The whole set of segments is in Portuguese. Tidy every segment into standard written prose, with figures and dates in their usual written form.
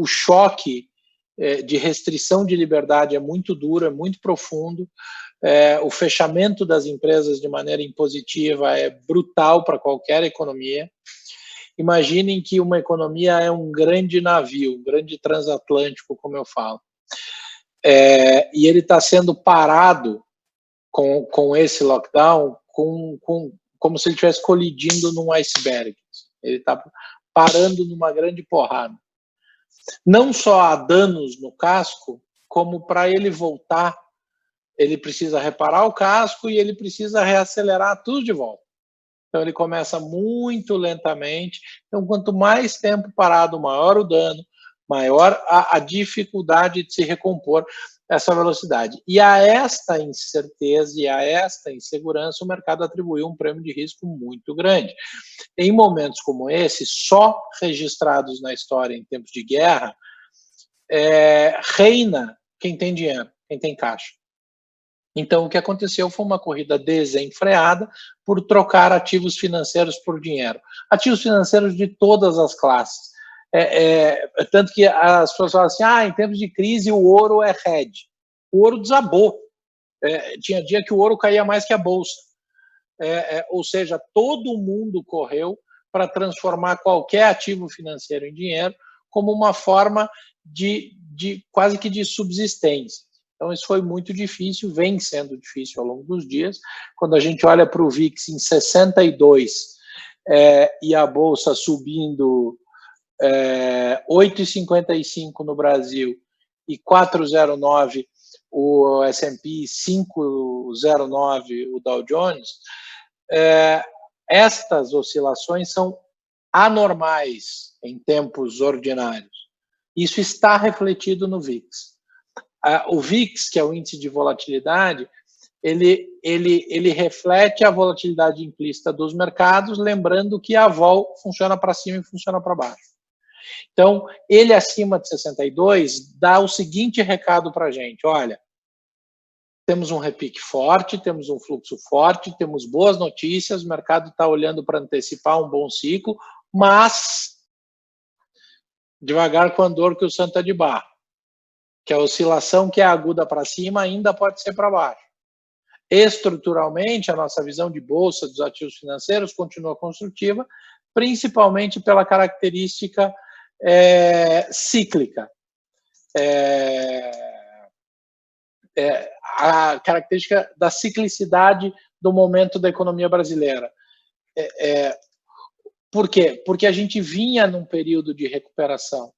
o choque de restrição de liberdade é muito duro, é muito profundo, o fechamento das empresas de maneira impositiva é brutal para qualquer economia. Imaginem que uma economia é um grande navio, um grande transatlântico, como eu falo, e ele está sendo parado com esse lockdown como se ele estivesse colidindo num iceberg. Ele está parando numa grande porrada. Não só há danos no casco, como para ele voltar, ele precisa reparar o casco e ele precisa reacelerar tudo de volta. Então, ele começa muito lentamente. Então, quanto mais tempo parado, maior o dano, maior a dificuldade de se recompor essa velocidade. E a esta incerteza e a esta insegurança, o mercado atribuiu um prêmio de risco muito grande. Em momentos como esse, só registrados na história em tempos de guerra, reina quem tem dinheiro, quem tem caixa. Então, o que aconteceu foi uma corrida desenfreada por trocar ativos financeiros por dinheiro. Ativos financeiros de todas as classes. Tanto que as pessoas falam assim, em tempos de crise o ouro é hedge. O ouro desabou. Tinha dia que o ouro caía mais que a bolsa. Ou seja, todo mundo correu para transformar qualquer ativo financeiro em dinheiro como uma forma de quase que de subsistência. Então, isso foi muito difícil, vem sendo difícil ao longo dos dias. Quando a gente olha para o VIX em 62 e a Bolsa subindo 8,55 no Brasil e 4,09 o S&P, 5,09 o Dow Jones, estas oscilações são anormais em tempos ordinários. Isso está refletido no VIX. O VIX, que é o índice de volatilidade, ele reflete a volatilidade implícita dos mercados, lembrando que a vol funciona para cima e funciona para baixo. Então, ele acima de 62 dá o seguinte recado para a gente, olha, temos um repique forte, temos um fluxo forte, temos boas notícias, o mercado está olhando para antecipar um bom ciclo, mas devagar com a dor que o santo é de barro, que a oscilação que é aguda para cima ainda pode ser para baixo. Estruturalmente, a nossa visão de bolsa dos ativos financeiros continua construtiva, principalmente pela característica cíclica. A característica da ciclicidade do momento da economia brasileira. Por quê? Porque a gente vinha num período de recuperação.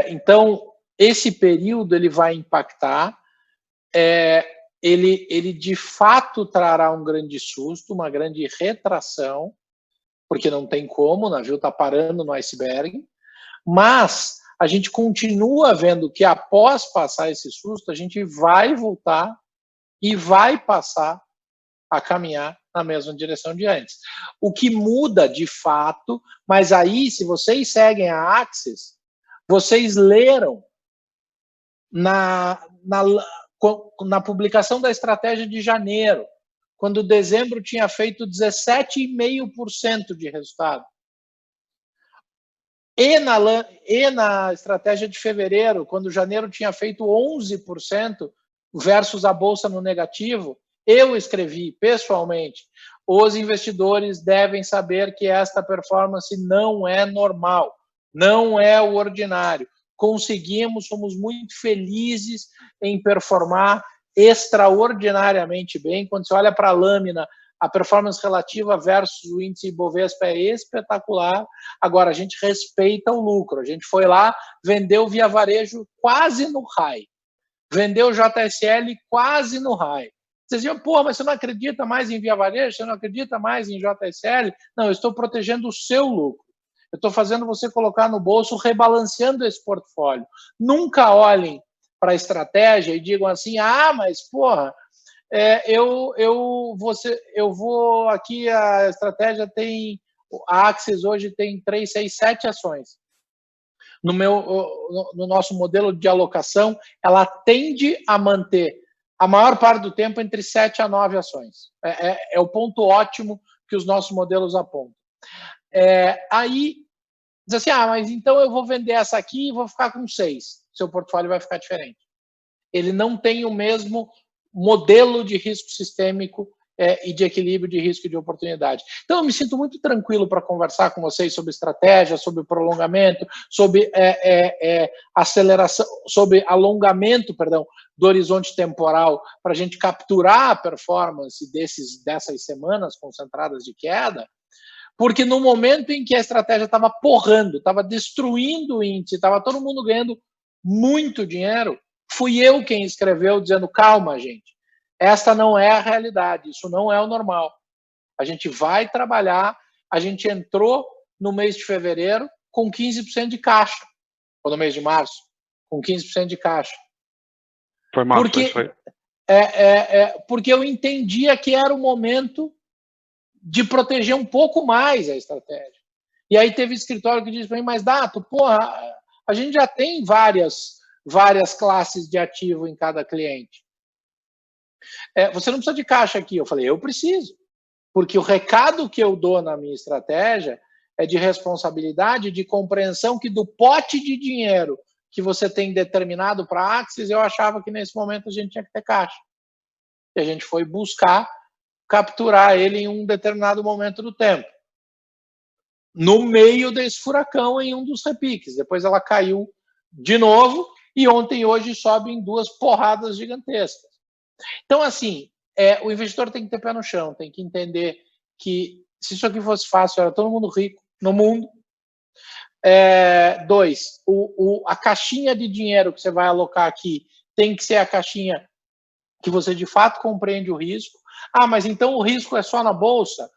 Então, esse período ele vai impactar, ele de fato trará um grande susto, uma grande retração, porque não tem como, o navio está parando no iceberg, mas a gente continua vendo que após passar esse susto, a gente vai voltar e vai passar a caminhar na mesma direção de antes. O que muda de fato, mas aí, se vocês seguem a Axis, vocês leram na publicação da estratégia de janeiro, quando dezembro tinha feito 17,5% de resultado. E na estratégia de fevereiro, quando janeiro tinha feito 11% versus a bolsa no negativo, eu escrevi pessoalmente, os investidores devem saber que esta performance não é normal, não é o ordinário. Conseguimos, somos muito felizes em performar extraordinariamente bem. Quando você olha para a lâmina, a performance relativa versus o índice Ibovespa é espetacular. Agora, a gente respeita o lucro. A gente foi lá, vendeu via varejo quase no high. Vendeu JSL quase no high. Vocês diziam, pô, mas você não acredita mais em via varejo? Você não acredita mais em JSL? Não, eu estou protegendo o seu lucro. Eu estou fazendo você colocar no bolso, rebalanceando esse portfólio. Nunca olhem para a estratégia e digam assim, mas, porra, eu vou aqui, a estratégia tem, a Axis hoje tem 3, 6, 7 ações. No nosso modelo de alocação, ela tende a manter a maior parte do tempo entre 7 a 9 ações. É o ponto ótimo que os nossos modelos apontam. Aí Diz assim, mas então eu vou vender essa aqui e vou ficar com 6. Seu portfólio vai ficar diferente. Ele não tem o mesmo modelo de risco sistêmico e de equilíbrio de risco e de oportunidade. Então, eu me sinto muito tranquilo para conversar com vocês sobre estratégia, sobre prolongamento, sobre aceleração, sobre alongamento, do horizonte temporal, para a gente capturar a performance dessas semanas concentradas de queda, porque no momento em que a estratégia estava porrando, estava destruindo o índice, estava todo mundo ganhando muito dinheiro, fui eu quem escreveu dizendo, calma, gente, esta não é a realidade, isso não é o normal. A gente vai trabalhar, a gente entrou no mês de fevereiro com 15% de caixa, ou no mês de março, com 15% de caixa. Foi março, foi. Porque eu entendia que era o momento de proteger um pouco mais a estratégia. E aí teve escritório que disse para mim, mas Dato, porra, a gente já tem várias classes de ativo em cada cliente. Você não precisa de caixa aqui. Eu falei, eu preciso. Porque o recado que eu dou na minha estratégia é de responsabilidade, de compreensão que do pote de dinheiro que você tem determinado para a Axis, eu achava que nesse momento a gente tinha que ter caixa. E a gente foi buscar capturar ele em um determinado momento do tempo. No meio desse furacão, em um dos repiques. Depois ela caiu de novo e ontem e hoje sobe em 2 porradas gigantescas. Então, assim, o investidor tem que ter pé no chão, tem que entender que se isso aqui fosse fácil, era todo mundo rico no mundo. 2, a caixinha de dinheiro que você vai alocar aqui tem que ser a caixinha que você de fato compreende o risco. Mas então o risco é só na bolsa?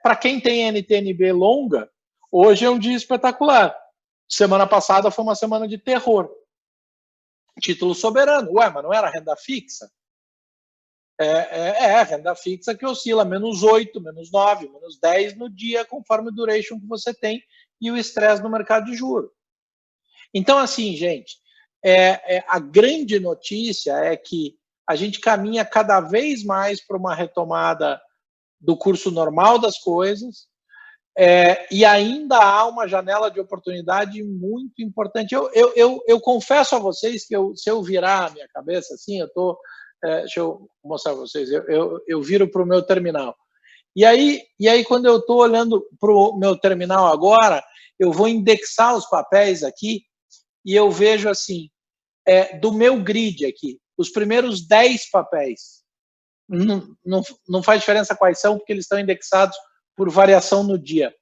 Para quem tem NTNB longa, hoje é um dia espetacular. Semana passada foi uma semana de terror. Título soberano. Mas não era renda fixa? Renda fixa que oscila -8, -9, -10 no dia, conforme o duration que você tem e o estresse no mercado de juros. Então, assim, gente, a grande notícia é que a gente caminha cada vez mais para uma retomada do curso normal das coisas, e ainda há uma janela de oportunidade muito importante. Eu confesso a vocês que se eu virar a minha cabeça assim, deixa eu mostrar para vocês, eu viro para o meu terminal. E aí, quando eu estou olhando para o meu terminal agora, eu vou indexar os papéis aqui e eu vejo assim, do meu grid aqui, os primeiros 10 papéis. Não faz diferença quais são, porque eles estão indexados por variação no dia.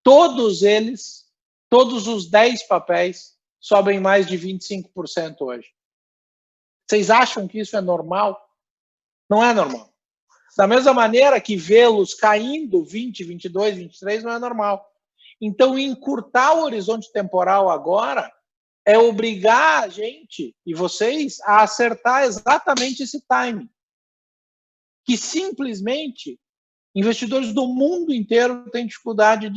Todos os 10 papéis, sobem mais de 25% hoje. Vocês acham que isso é normal? Não é normal. Da mesma maneira que vê-los caindo 20, 22, 23 não é normal. Então, encurtar o horizonte temporal agora é obrigar a gente e vocês a acertar exatamente esse timing. Que simplesmente investidores do mundo inteiro têm dificuldade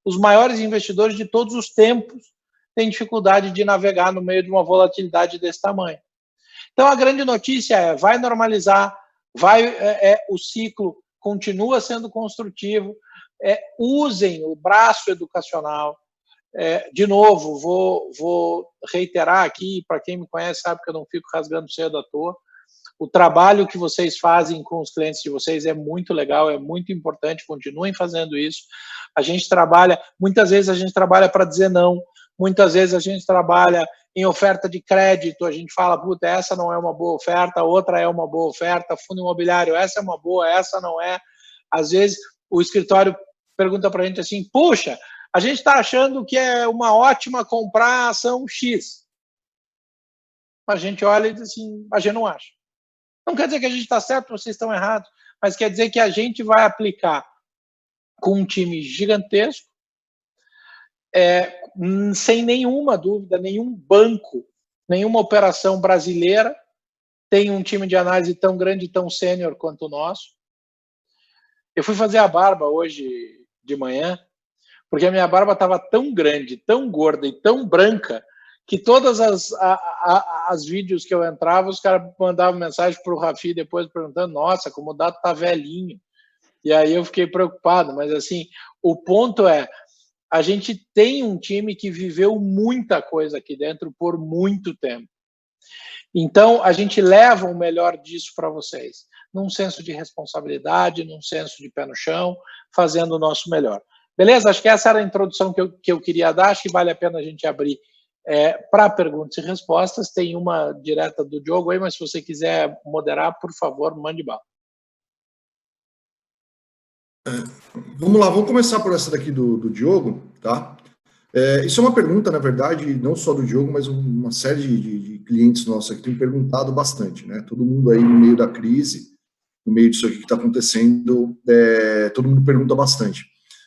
os maiores investidores de todos os tempos têm dificuldade de navegar no meio de uma volatilidade desse tamanho. Então, a grande notícia vai normalizar, o ciclo continua sendo construtivo, usem o braço educacional. De novo, vou reiterar aqui, para quem me conhece sabe que eu não fico rasgando cedo à toa, o trabalho que vocês fazem com os clientes de vocês é muito legal, é muito importante, continuem fazendo isso. A gente trabalha, muitas vezes a gente trabalha para dizer não, muitas vezes a gente trabalha em oferta de crédito, a gente fala, puta, essa não é uma boa oferta, outra é uma boa oferta, fundo imobiliário, essa é uma boa, essa não é. Às vezes o escritório pergunta para a gente assim, puxa, a gente está achando que é uma ótima comprar a ação X. A gente olha e diz assim, a gente não acha. Não quer dizer que a gente está certo, vocês estão errados, mas quer dizer que a gente vai aplicar com um time gigantesco, sem nenhuma dúvida, nenhum banco, nenhuma operação brasileira tem um time de análise tão grande e tão sênior quanto o nosso. Eu fui fazer a barba hoje de manhã, porque a minha barba estava tão grande, tão gorda e tão branca, que todas as vídeos que eu entrava, os caras mandavam mensagem para o Rafi depois perguntando, nossa, como o Dato tá velhinho. E aí eu fiquei preocupado, mas assim, o ponto é, a gente tem um time que viveu muita coisa aqui dentro por muito tempo. Então, a gente leva o melhor disso para vocês, num senso de responsabilidade, num senso de pé no chão, fazendo o nosso melhor. Beleza? Acho que essa era a introdução que eu queria dar, acho que vale a pena a gente abrir para perguntas e respostas. Tem uma direta do Diogo aí, mas se você quiser moderar, por favor, mande bala. Vamos lá, vamos começar por essa daqui do Diogo, tá? Isso é uma pergunta, na verdade, não só do Diogo, mas uma série de clientes nossos aqui tem perguntado bastante, né? Todo mundo aí no meio da crise, no meio disso aqui que está acontecendo, todo mundo pergunta bastante.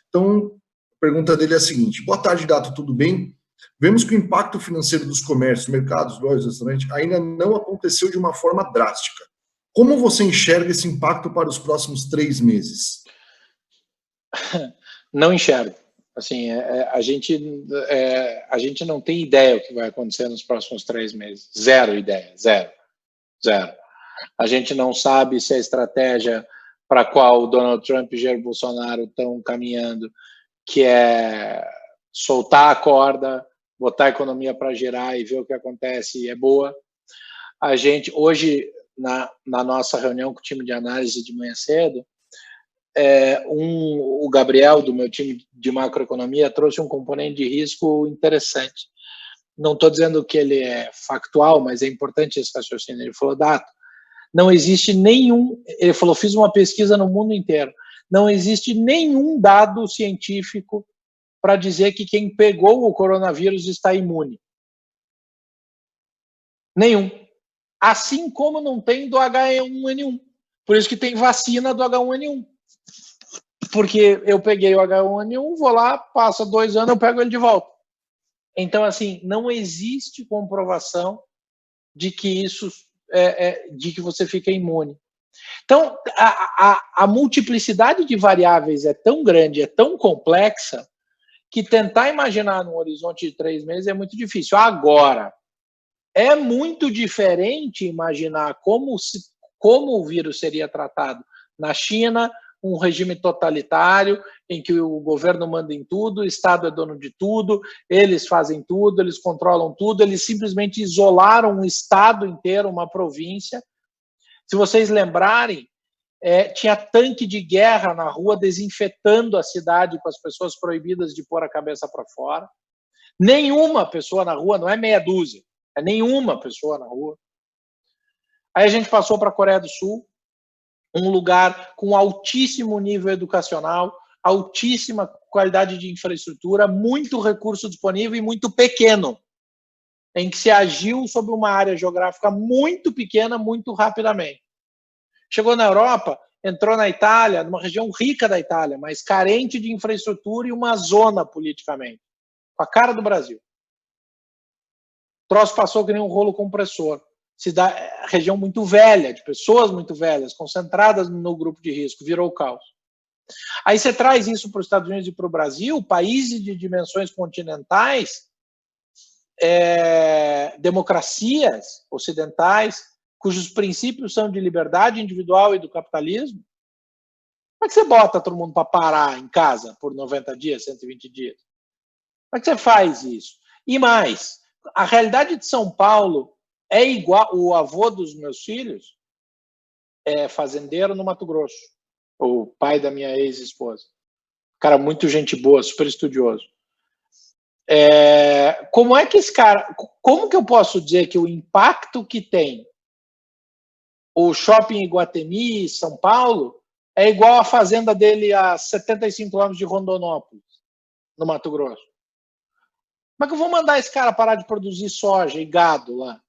Então, a pergunta dele é a seguinte: boa tarde, Dato, tudo bem? Vemos que o impacto financeiro dos comércios, mercados, lojas, restaurantes, ainda não aconteceu de uma forma drástica. Como você enxerga esse impacto para os próximos 3 meses? Não enxergo. Assim, a gente não tem ideia o que vai acontecer nos próximos 3 meses. Zero ideia, zero. A gente não sabe se a estratégia para a qual o Donald Trump e Jair Bolsonaro estão caminhando, que é soltar a corda, botar a economia para girar e ver o que acontece, é boa. A gente, hoje, na nossa reunião com o time de análise de manhã cedo, o Gabriel, do meu time de macroeconomia, trouxe um componente de risco interessante. Não estou dizendo que ele é factual, mas é importante esse raciocínio. Ele falou, Dato, não existe nenhum... Ele falou, fiz uma pesquisa no mundo inteiro. Não existe nenhum dado científico para dizer que quem pegou o coronavírus está imune. Nenhum. Assim como não tem do H1N1. Por isso que tem vacina do H1N1. Porque eu peguei o H1N1, vou lá, passa 2 anos, eu pego ele de volta. Então, assim, não existe comprovação de que isso de que você fica imune. Então, a multiplicidade de variáveis é tão grande, é tão complexa, que tentar imaginar num horizonte de 3 meses é muito difícil. Agora, é muito diferente imaginar como o vírus seria tratado na China, um regime totalitário, em que o governo manda em tudo, o Estado é dono de tudo, eles fazem tudo, eles controlam tudo, eles simplesmente isolaram um Estado inteiro, uma província. Se vocês lembrarem, tinha tanque de guerra na rua desinfetando a cidade com as pessoas proibidas de pôr a cabeça para fora. Nenhuma pessoa na rua, não é meia dúzia, é nenhuma pessoa na rua. Aí a gente passou para a Coreia do Sul, um lugar com altíssimo nível educacional, altíssima qualidade de infraestrutura, muito recurso disponível e muito pequeno, em que se agiu sobre uma área geográfica muito pequena, muito rapidamente. Chegou na Europa, entrou na Itália, numa região rica da Itália, mas carente de infraestrutura e uma zona politicamente, com a cara do Brasil. O troço passou que nem um rolo compressor. Região muito velha, de pessoas muito velhas, concentradas no grupo de risco, virou caos. Aí você traz isso para os Estados Unidos e para o Brasil, países de dimensões continentais, democracias ocidentais, cujos princípios são de liberdade individual e do capitalismo. Como é que você bota todo mundo para parar em casa por 90 dias, 120 dias? Como é que você faz isso? E mais, a realidade de São Paulo é igual. O avô dos meus filhos é fazendeiro no Mato Grosso, o pai da minha ex-esposa. Cara, muito gente boa, super estudioso. Como é que esse cara... Como que eu posso dizer que o impacto que tem o shopping Iguatemi, São Paulo, é igual a fazenda dele a 75 quilômetros de Rondonópolis, no Mato Grosso? Como é que eu vou mandar esse cara parar de produzir soja e gado lá?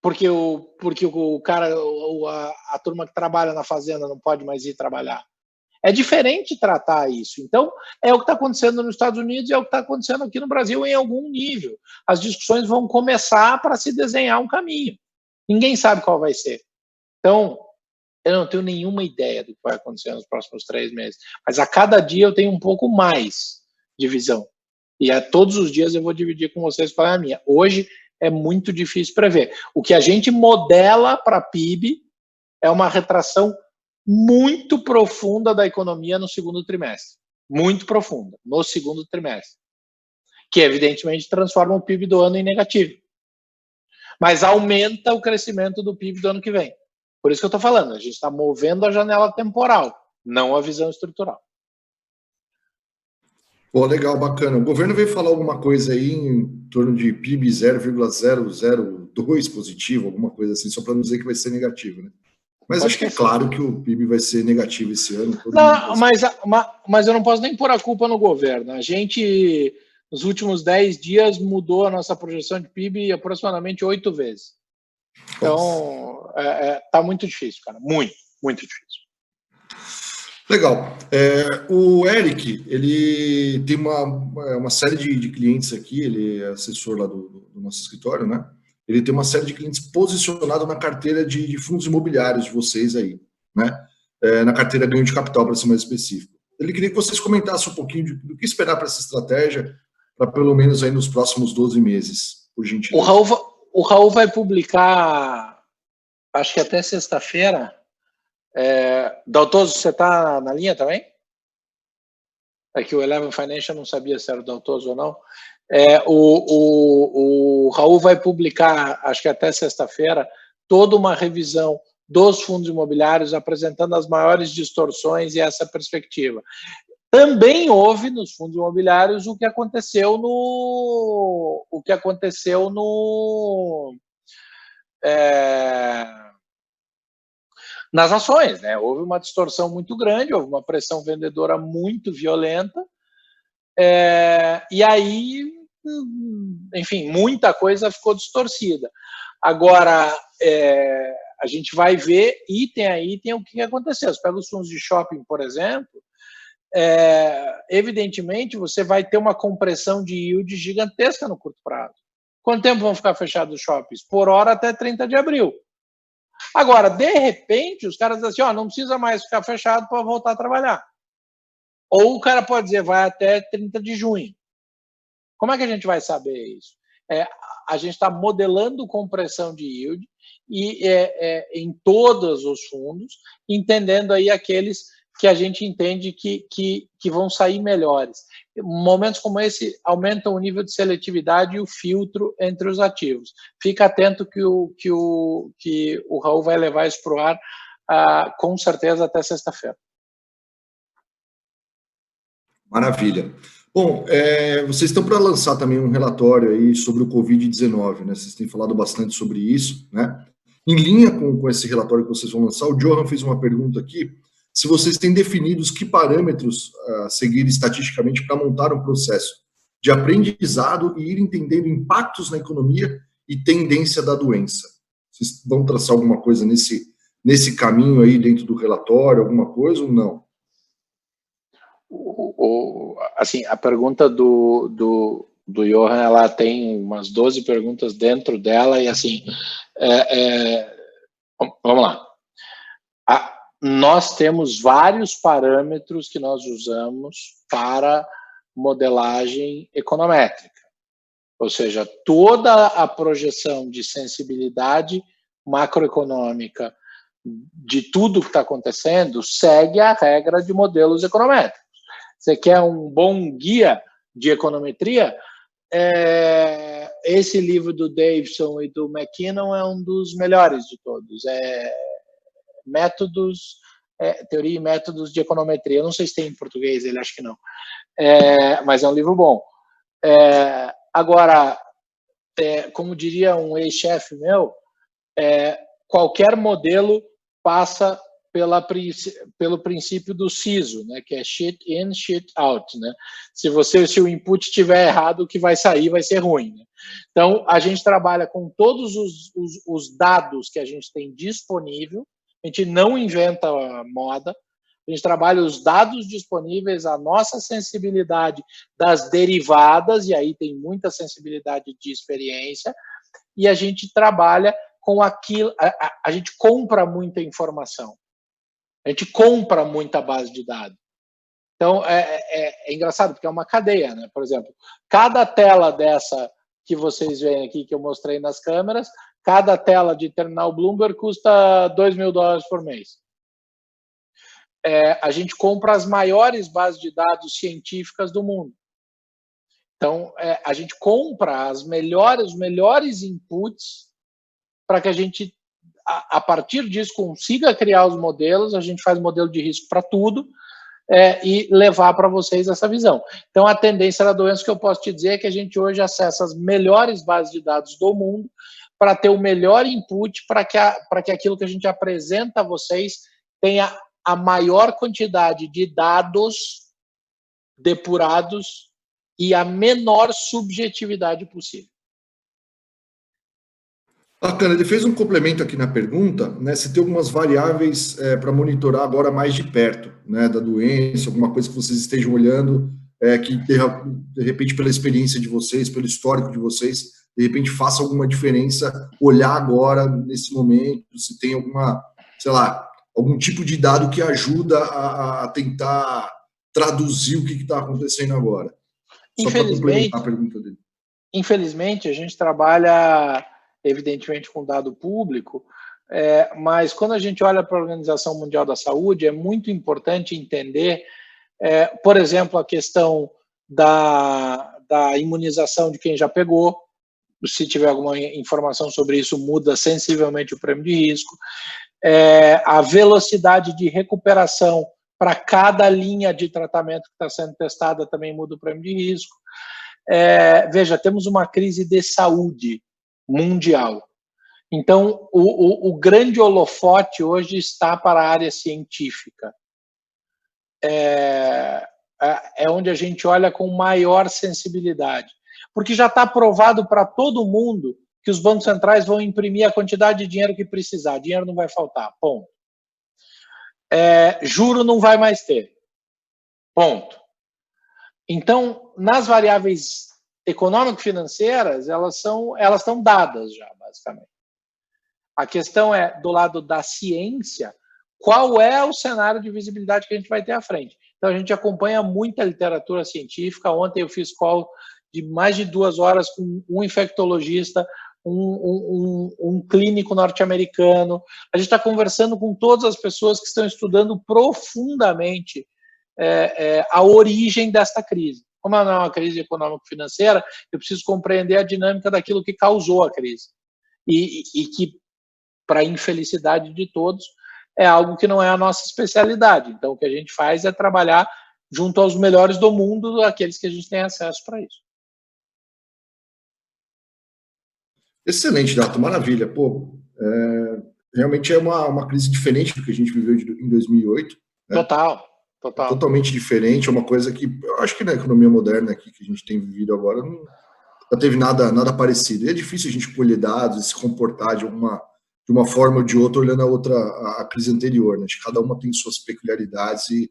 Porque o cara, a turma que trabalha na fazenda não pode mais ir trabalhar. É diferente tratar isso. Então, é o que está acontecendo nos Estados Unidos e é o que está acontecendo aqui no Brasil em algum nível. As discussões vão começar para se desenhar um caminho. Ninguém sabe qual vai ser. Então, eu não tenho nenhuma ideia do que vai acontecer nos próximos 3 meses. Mas a cada dia eu tenho um pouco mais de visão. E todos os dias eu vou dividir com vocês qual é a minha. Hoje é muito difícil prever. O que a gente modela para PIB é uma retração muito profunda da economia no segundo trimestre. muito profunda no segundo trimestre, que evidentemente transforma o PIB do ano em negativo, mas aumenta o crescimento do PIB do ano que vem. Por isso que eu estou falando, a gente está movendo a janela temporal, não a visão estrutural. Pô, legal, bacana. O governo veio falar alguma coisa aí em torno de PIB 0,002 positivo, alguma coisa assim, só para não dizer que vai ser negativo, né? Mas Pode acho que é ser. Claro que o PIB vai ser negativo esse ano. Não, mas eu não posso nem pôr a culpa no governo. A gente, nos últimos 10 dias, mudou a nossa projeção de PIB aproximadamente 8 vezes. Então, tá muito difícil, cara. Muito, muito difícil. Legal. O Eric, ele tem uma série de clientes aqui, ele é assessor lá do nosso escritório, né? Ele tem uma série de clientes posicionados na carteira de fundos imobiliários de vocês aí, né? Na carteira ganho de capital, para ser mais específico. Ele queria que vocês comentassem um pouquinho do que esperar para essa estratégia, para pelo menos aí nos próximos 12 meses, por gentileza. O Raul vai publicar, acho que até sexta-feira. Daltoso, você está na linha também? É que o Eleven Financial não sabia se era o Daltoso ou não. O Raul vai publicar, acho que até sexta-feira, toda uma revisão dos fundos imobiliários apresentando as maiores distorções e essa perspectiva. Também houve nos fundos imobiliários o que aconteceu nas ações, né? Houve uma distorção muito grande, houve uma pressão vendedora muito violenta, e aí, enfim, muita coisa ficou distorcida. Agora, a gente vai ver item a item o que aconteceu. Você pega os fundos de shopping, por exemplo, evidentemente você vai ter uma compressão de yield gigantesca no curto prazo. Quanto tempo vão ficar fechados os shoppings? Por hora até 30 de abril. Agora, de repente, os caras dizem assim, não precisa mais ficar fechado para voltar a trabalhar. Ou o cara pode dizer, vai até 30 de junho. Como é que a gente vai saber isso? A gente está modelando compressão de yield em todos os fundos, entendendo aí aqueles que a gente entende que vão sair melhores. Momentos como esse aumentam o nível de seletividade e o filtro entre os ativos. Fica atento que o Raul vai levar isso para o ar com certeza até sexta-feira. Maravilha. Bom, vocês estão para lançar também um relatório aí sobre o Covid-19, né? Vocês têm falado bastante sobre isso, né? Em linha com esse relatório que vocês vão lançar, o Johan fez uma pergunta aqui, se vocês têm definidos que parâmetros a seguir estatisticamente para montar um processo de aprendizado e ir entendendo impactos na economia e tendência da doença. Vocês vão traçar alguma coisa nesse caminho aí dentro do relatório, alguma coisa ou não? Assim, a pergunta do Johan, ela tem umas 12 perguntas dentro dela e assim, vamos lá. Nós temos vários parâmetros que nós usamos para modelagem econométrica, ou seja, toda a projeção de sensibilidade macroeconômica de tudo que está acontecendo segue a regra de modelos econométricos. Você quer um bom guia de econometria? Esse livro do Davidson e do McKinnon é um dos melhores de todos. Teoria e métodos de econometria. Eu não sei se tem em português, ele acho que não. Mas é um livro bom. Agora, como diria um ex-chefe meu, qualquer modelo passa pelo princípio do SISO, né, que é shit in, shit out, né? Se o input estiver errado, o que vai sair vai ser ruim, né? Então, a gente trabalha com todos os dados que a gente tem disponível, a gente não inventa moda, a gente trabalha os dados disponíveis, a nossa sensibilidade das derivadas, e aí tem muita sensibilidade de experiência, e a gente trabalha com aquilo, a gente compra muita informação. A gente compra muita base de dados. Então, é engraçado, porque é uma cadeia, né? Por exemplo, cada tela dessa que vocês veem aqui, que eu mostrei nas câmeras, cada tela de terminal Bloomberg custa $2.000 por mês. a gente compra as maiores bases de dados científicas do mundo. Então, a gente compra os melhores inputs para que a gente, a partir disso, consiga criar os modelos. A gente faz modelo de risco para tudo e levar para vocês essa visão. Então, a tendência da doença que eu posso te dizer é que a gente hoje acessa as melhores bases de dados do mundo para ter o melhor input para que aquilo que a gente apresenta a vocês tenha a maior quantidade de dados depurados e a menor subjetividade possível. Bacana, ele fez um complemento aqui na pergunta, né? Se tem algumas variáveis para monitorar agora mais de perto, né, da doença, alguma coisa que vocês estejam olhando, que de repente pela experiência de vocês, pelo histórico de vocês, de repente faça alguma diferença olhar agora, nesse momento, se tem alguma, sei lá, algum tipo de dado que ajuda a tentar traduzir o que está acontecendo agora. Só para complementar a pergunta dele. Infelizmente, a gente trabalha, evidentemente, com dado público, mas quando a gente olha para a Organização Mundial da Saúde, é muito importante entender, por exemplo, a questão da imunização de quem já pegou. Se tiver alguma informação sobre isso, muda sensivelmente o prêmio de risco. A velocidade de recuperação para cada linha de tratamento que está sendo testada também muda o prêmio de risco. Veja, temos uma crise de saúde mundial. Então, o grande holofote hoje está para a área científica. É onde a gente olha com maior sensibilidade. Porque já está provado para todo mundo que os bancos centrais vão imprimir a quantidade de dinheiro que precisar. Dinheiro não vai faltar, ponto. Juro não vai mais ter, ponto. Então, nas variáveis econômico-financeiras, elas estão dadas já, basicamente. A questão é, do lado da ciência, qual é o cenário de visibilidade que a gente vai ter à frente. Então, a gente acompanha muita literatura científica. Ontem eu fiz call de mais de 2 horas com um infectologista, um clínico norte-americano. A gente está conversando com todas as pessoas que estão estudando profundamente a origem desta crise. Como ela não é uma crise econômico-financeira, eu preciso compreender a dinâmica daquilo que causou a crise. E que, para a infelicidade de todos, é algo que não é a nossa especialidade. Então, o que a gente faz é trabalhar junto aos melhores do mundo, aqueles que a gente tem acesso para isso. Excelente, Dato, maravilha. Pô, realmente é uma crise diferente do que a gente viveu em 2008. Né? Total. Totalmente diferente, é uma coisa que eu acho que na economia moderna aqui que a gente tem vivido agora não teve nada parecido. E é difícil a gente colher dados e se comportar de uma forma ou de outra olhando a crise anterior. Né? Cada uma tem suas peculiaridades e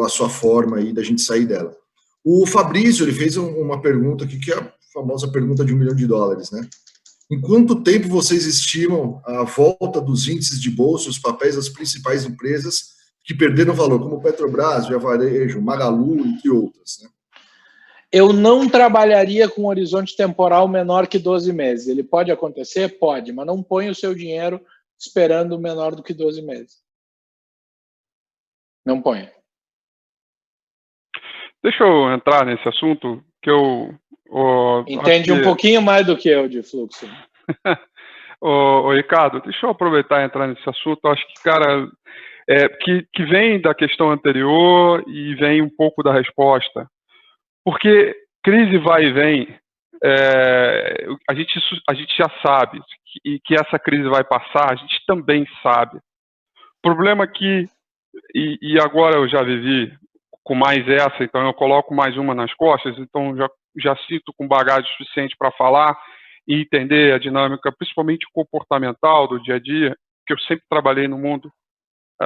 a sua forma aí da gente sair dela. O Fabrício, ele fez uma pergunta aqui, que é a famosa pergunta de $1 milhão, né? Em quanto tempo vocês estimam a volta dos índices de bolsa, os papéis das principais empresas que perderam valor, como Petrobras, Via Varejo, Magalu, entre outras, né? Eu não trabalharia com um horizonte temporal menor que 12 meses. Ele pode acontecer? Pode, mas não põe o seu dinheiro esperando menor do que 12 meses. Não ponha. Deixa eu entrar nesse assunto, que eu... Entende um pouquinho mais do que eu de fluxo. Ricardo, deixa eu aproveitar e entrar nesse assunto. Acho que, cara, que vem da questão anterior e vem um pouco da resposta. Porque crise vai e vem, a gente já sabe que essa crise vai passar, a gente também sabe. O problema é que, e agora eu já vivi com mais essa, então eu coloco mais uma nas costas, então já sinto com bagagem suficiente para falar e entender a dinâmica, principalmente comportamental do dia a dia, que eu sempre trabalhei no mundo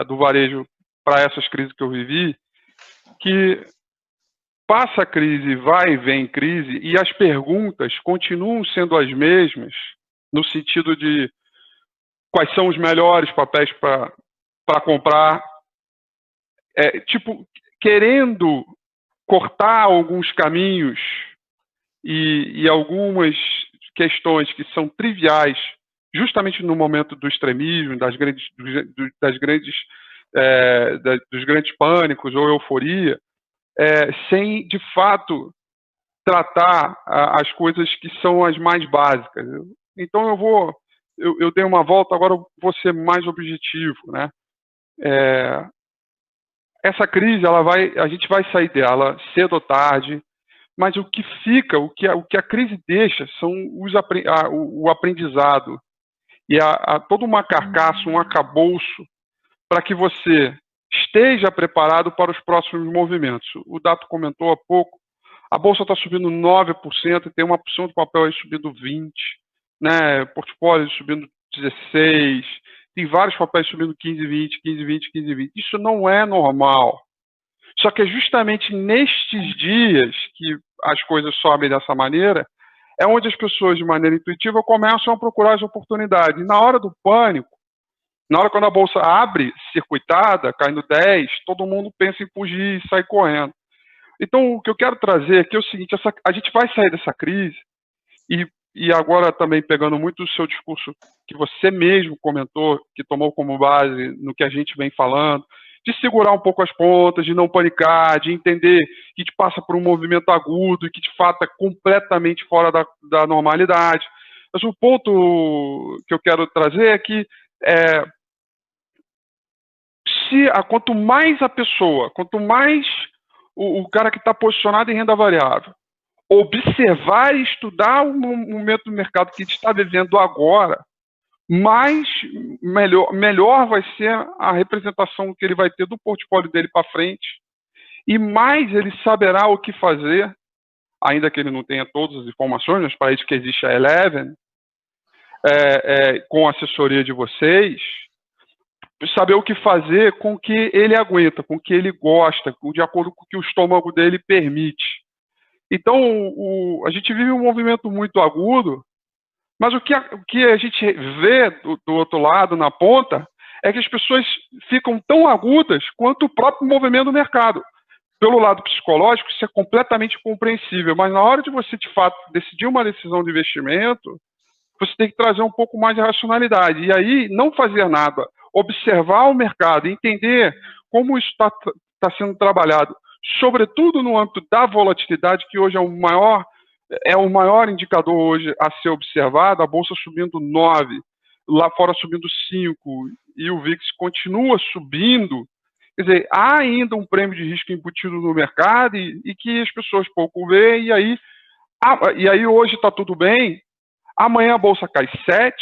do varejo para essas crises que eu vivi, que passa a crise, vai e vem crise, e as perguntas continuam sendo as mesmas, no sentido de quais são os melhores papéis para comprar, querendo cortar alguns caminhos e algumas questões que são triviais, justamente no momento do extremismo, das grandes dos grandes pânicos ou euforia, sem, de fato, tratar as coisas que são as mais básicas. Então eu dei uma volta, agora eu vou ser mais objetivo, né? Essa crise, a gente vai sair dela cedo ou tarde, mas o que fica, o que a crise deixa são o aprendizado e toda uma carcaça, um arcabouço para que você esteja preparado para os próximos movimentos. O Dato comentou há pouco, a Bolsa está subindo 9%, tem uma opção de papel aí subindo 20%, né? Portfólio subindo 16%, tem vários papéis subindo 15, 20, 15, 20, 15, 20. Isso não é normal. Só que é justamente nestes dias que as coisas sobem dessa maneira, é onde as pessoas, de maneira intuitiva, começam a procurar as oportunidades. E na hora do pânico, na hora quando a Bolsa abre circuitada, caindo 10, todo mundo pensa em fugir e sair correndo. Então, o que eu quero trazer aqui é o seguinte, a gente vai sair dessa crise, e agora também pegando muito o seu discurso que você mesmo comentou, que tomou como base no que a gente vem falando, de segurar um pouco as pontas, de não panicar, de entender que a gente passa por um movimento agudo e que, de fato, é completamente fora da normalidade. Mas o ponto que eu quero trazer é que quanto mais a pessoa, quanto mais o cara que está posicionado em renda variável, observar e estudar o momento do mercado que a gente está vivendo agora, melhor vai ser a representação que ele vai ter do portfólio dele para frente, e mais ele saberá o que fazer, ainda que ele não tenha todas as informações, mas para isso que existe a Eleven, com a assessoria de vocês, saber o que fazer com o que ele aguenta, com o que ele gosta, de acordo com o que o estômago dele permite. Então, a gente vive um movimento muito agudo, mas o que a gente vê do outro lado, na ponta, é que as pessoas ficam tão agudas quanto o próprio movimento do mercado. Pelo lado psicológico, isso é completamente compreensível, mas na hora de você, de fato, decidir uma decisão de investimento, você tem que trazer um pouco mais de racionalidade. E aí, não fazer nada, observar o mercado, entender como isso está sendo trabalhado, sobretudo no âmbito da volatilidade, que hoje é o maior indicador hoje a ser observado, a Bolsa subindo 9, lá fora subindo 5, e o VIX continua subindo. Quer dizer, há ainda um prêmio de risco embutido no mercado e que as pessoas pouco veem, e aí hoje está tudo bem, amanhã a Bolsa cai 7,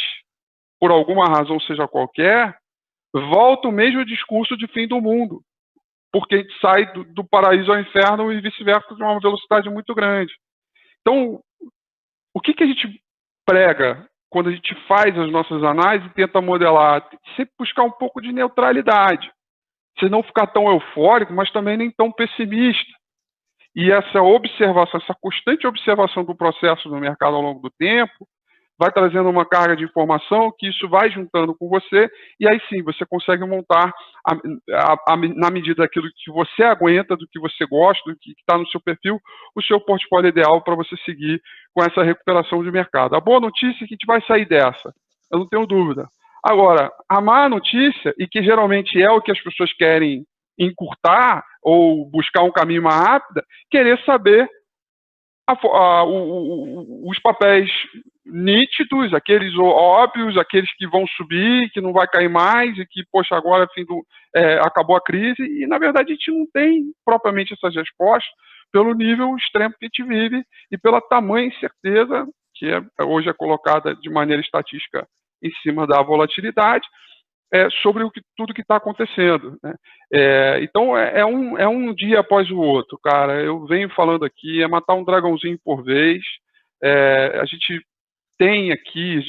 por alguma razão seja qualquer, volta o mesmo discurso de fim do mundo, porque a gente sai do paraíso ao inferno e vice-versa de uma velocidade muito grande. Então, o que a gente prega quando a gente faz as nossas análises e tenta modelar? Sempre buscar um pouco de neutralidade. Você não ficar tão eufórico, mas também nem tão pessimista. E essa observação, essa constante observação do processo do mercado ao longo do tempo, vai trazendo uma carga de informação que isso vai juntando com você, e aí sim, você consegue montar, na medida daquilo que você aguenta, do que você gosta, do que está no seu perfil, o seu portfólio ideal para você seguir com essa recuperação de mercado. A boa notícia é que a gente vai sair dessa, eu não tenho dúvida. Agora, a má notícia, e que geralmente é o que as pessoas querem encurtar, ou buscar um caminho mais rápido, querer saber os papéis nítidos, aqueles óbvios, aqueles que vão subir, que não vai cair mais, e que, poxa, agora acabou a crise, e na verdade a gente não tem propriamente essas respostas pelo nível extremo que a gente vive e pela tamanha incerteza que hoje é colocada de maneira estatística em cima da volatilidade, sobre tudo que está acontecendo, né? Então é um dia após o outro, cara. Eu venho falando aqui, é matar um dragãozinho por vez. A gente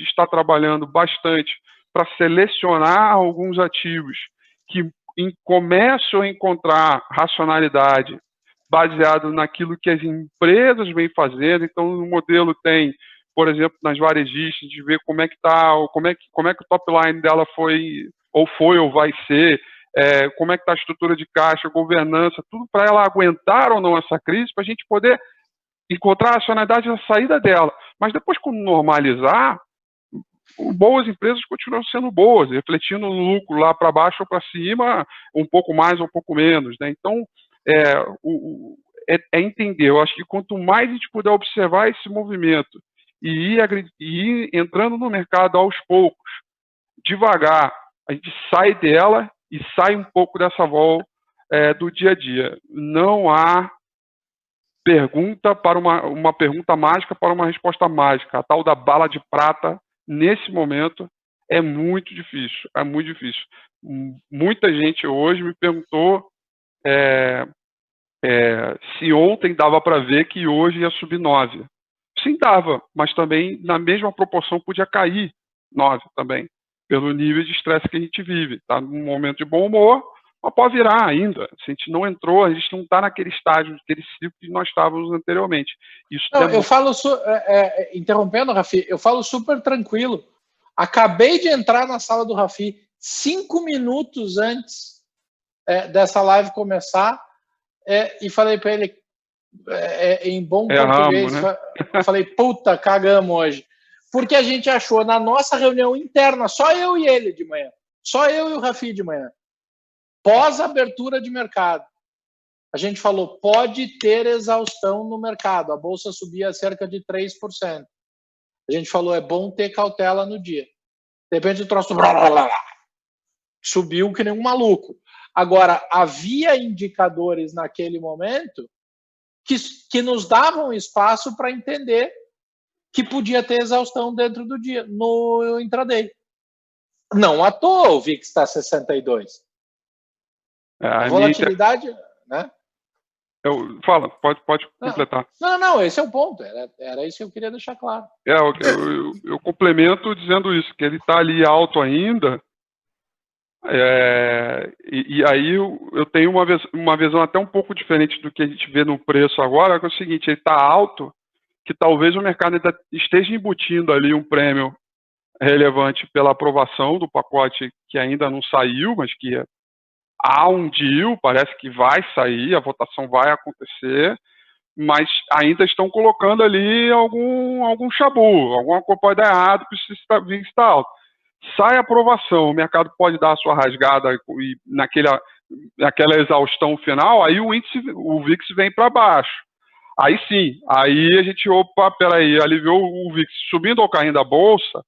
está trabalhando bastante para selecionar alguns ativos que começam a encontrar racionalidade baseado naquilo que as empresas vêm fazendo. Então, no modelo tem, por exemplo, nas varejistas, de ver como é que o top line dela foi ou vai ser, como é que está a estrutura de caixa, governança, tudo para ela aguentar ou não essa crise, para a gente poder encontrar a racionalidade na saída dela. Mas depois, quando normalizar, boas empresas continuam sendo boas, refletindo no lucro lá para baixo ou para cima, um pouco mais ou um pouco menos, né? Então, é entender. Eu acho que quanto mais a gente puder observar esse movimento e ir entrando no mercado aos poucos, devagar, a gente sai dela e sai um pouco dessa vol do dia a dia. Não há pergunta para uma pergunta mágica para uma resposta mágica. A tal da bala de prata, nesse momento, é muito difícil. É muito difícil. Muita gente hoje me perguntou se ontem dava para ver que hoje ia subir 9. Sim, dava, mas também na mesma proporção podia cair 9 também, pelo nível de estresse que a gente vive. Está num momento de bom humor, mas pode virar ainda. Se a gente não entrou, a gente não está naquele estágio, naquele ciclo que nós estávamos anteriormente. Isso não, eu falo, interrompendo, Rafi, eu falo super tranquilo. Acabei de entrar na sala do Rafi 5 minutos antes dessa live começar e falei para ele, em bom português, né? Eu falei, puta, cagamos hoje. Porque a gente achou na nossa reunião interna, só eu e ele de manhã, só eu e o Rafi de manhã, pós-abertura de mercado, a gente falou, pode ter exaustão no mercado, a bolsa subia cerca de 3%. A gente falou, é bom ter cautela no dia. De repente o troço subiu que nem um maluco. Agora, havia indicadores naquele momento que nos davam espaço para entender que podia ter exaustão dentro do dia, no intraday. Não à toa o VIX está 62. A volatilidade, né? Fala, pode completar. Não, esse é o ponto. Era isso que eu queria deixar claro. Eu complemento dizendo isso, que ele está ali alto ainda, e aí eu tenho uma visão até um pouco diferente do que a gente vê no preço agora, que é o seguinte, ele está alto, que talvez o mercado ainda esteja embutindo ali um prêmio relevante pela aprovação do pacote que ainda não saiu, mas que há um deal, parece que vai sair, a votação vai acontecer, mas ainda estão colocando ali algum chabu, alguma coisa pode dar errado, precisa vir estar alto. Sai a aprovação, o mercado pode dar a sua rasgada e naquela exaustão final, aí o VIX vem para baixo. Aí sim, aí a gente, peraí, aliviou o VIX subindo ou caindo a bolsa,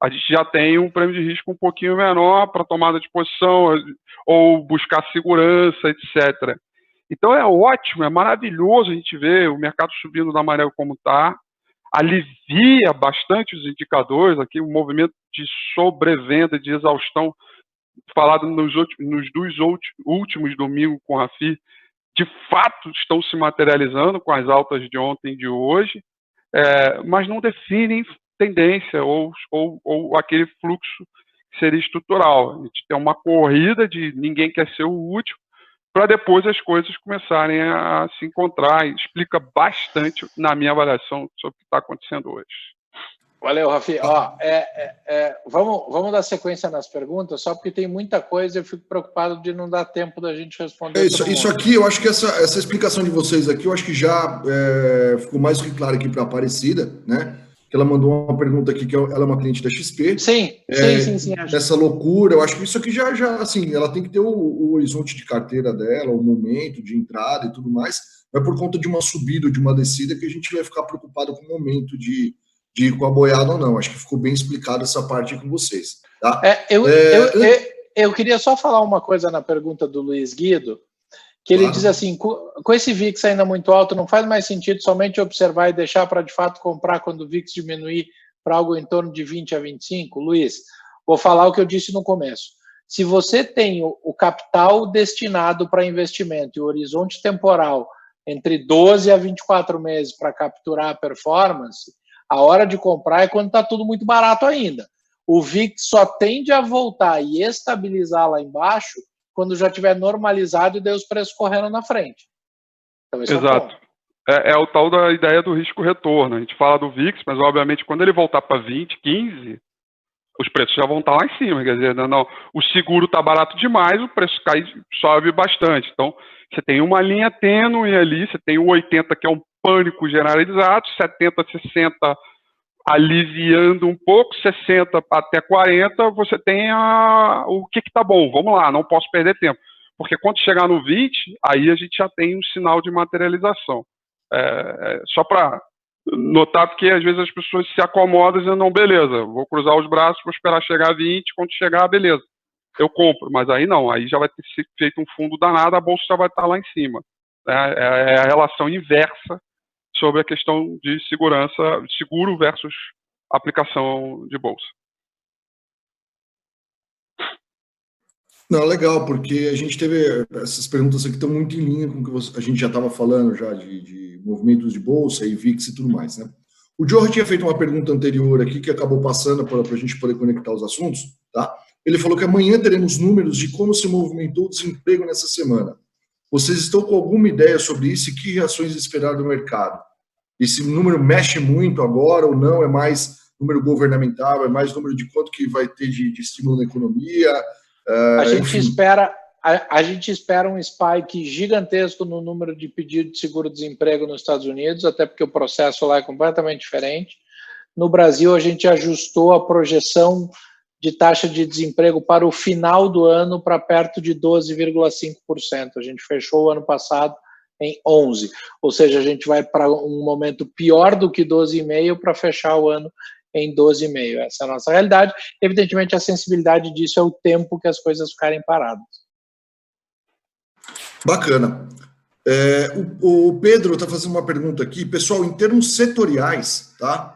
a gente já tem um prêmio de risco um pouquinho menor para tomada de posição ou buscar segurança, etc. Então é ótimo, é maravilhoso a gente ver o mercado subindo da maneira como está, alivia bastante os indicadores, aqui o movimento de sobrevenda, de exaustão, falado nos dois últimos domingos com a Rafi, de fato estão se materializando com as altas de ontem e de hoje, mas não definem tendência ou aquele fluxo que seria estrutural. A gente tem uma corrida de ninguém quer ser o último, para depois as coisas começarem a se encontrar, e explica bastante, na minha avaliação, sobre o que está acontecendo hoje. Valeu, Rafi. Vamos dar sequência nas perguntas, só porque tem muita coisa e eu fico preocupado de não dar tempo da gente responder. Isso aqui, eu acho que essa explicação de vocês aqui, eu acho que já ficou mais do que claro aqui para a Aparecida, né? Que ela mandou uma pergunta aqui, que ela é uma cliente da XP. Sim. Essa loucura, eu acho que isso aqui já assim, ela tem que ter o horizonte de carteira dela, o momento de entrada e tudo mais, não é por conta de uma subida ou de uma descida que a gente vai ficar preocupado com o momento de ir com a boiada ou não. Acho que ficou bem explicado essa parte aí com vocês. Tá? Eu queria só falar uma coisa na pergunta do Luiz Guido, que ele diz assim, com esse VIX ainda muito alto, não faz mais sentido somente observar e deixar para, de fato, comprar quando o VIX diminuir para algo em torno de 20 a 25? Luiz, vou falar o que eu disse no começo. Se você tem o capital destinado para investimento e o horizonte temporal entre 12 a 24 meses para capturar a performance, a hora de comprar é quando está tudo muito barato ainda. O VIX só tende a voltar e estabilizar lá embaixo quando já tiver normalizado e der os preços correndo na frente. Então, exato. É o tal da ideia do risco-retorno. A gente fala do VIX, mas obviamente quando ele voltar para 20, 15, os preços já vão estar lá em cima. Quer dizer, não, o seguro está barato demais, o preço sobe bastante. Então, você tem uma linha tênue ali, você tem o 80, que é um pânico generalizado, 70, 60 aliviando um pouco, 60 até 40, você tem o que está bom, vamos lá, não posso perder tempo. Porque quando chegar no 20, aí a gente já tem um sinal de materialização. Só para notar, porque às vezes as pessoas se acomodam dizendo, não, beleza, vou cruzar os braços, vou esperar chegar a 20, quando chegar, beleza, eu compro. Mas aí não, aí já vai ter feito um fundo danado, a bolsa já vai estar lá em cima. É a relação inversa sobre a questão de segurança, seguro versus aplicação de bolsa. Não, legal, porque a gente teve essas perguntas aqui que estão muito em linha com o que a gente já estava falando já de movimentos de bolsa e VIX e tudo mais, né? O Joe tinha feito uma pergunta anterior aqui que acabou passando para a gente poder conectar os assuntos, tá? Ele falou que amanhã teremos números de como se movimentou o desemprego nessa semana. Vocês estão com alguma ideia sobre isso e que reações esperar do mercado? Esse número mexe muito agora ou não? É mais número governamental? É mais número de quanto que vai ter de estímulo na economia? A gente espera um spike gigantesco no número de pedidos de seguro-desemprego nos Estados Unidos, até porque o processo lá é completamente diferente. No Brasil, a gente ajustou a projeção de taxa de desemprego para o final do ano para perto de 12,5%. A gente fechou o ano passado em 11%, ou seja, a gente vai para um momento pior do que 12,5% para fechar o ano em 12,5%. Essa é a nossa realidade. Evidentemente, a sensibilidade disso é o tempo que as coisas ficarem paradas. Bacana. O Pedro está fazendo uma pergunta aqui. Pessoal, em termos setoriais, tá?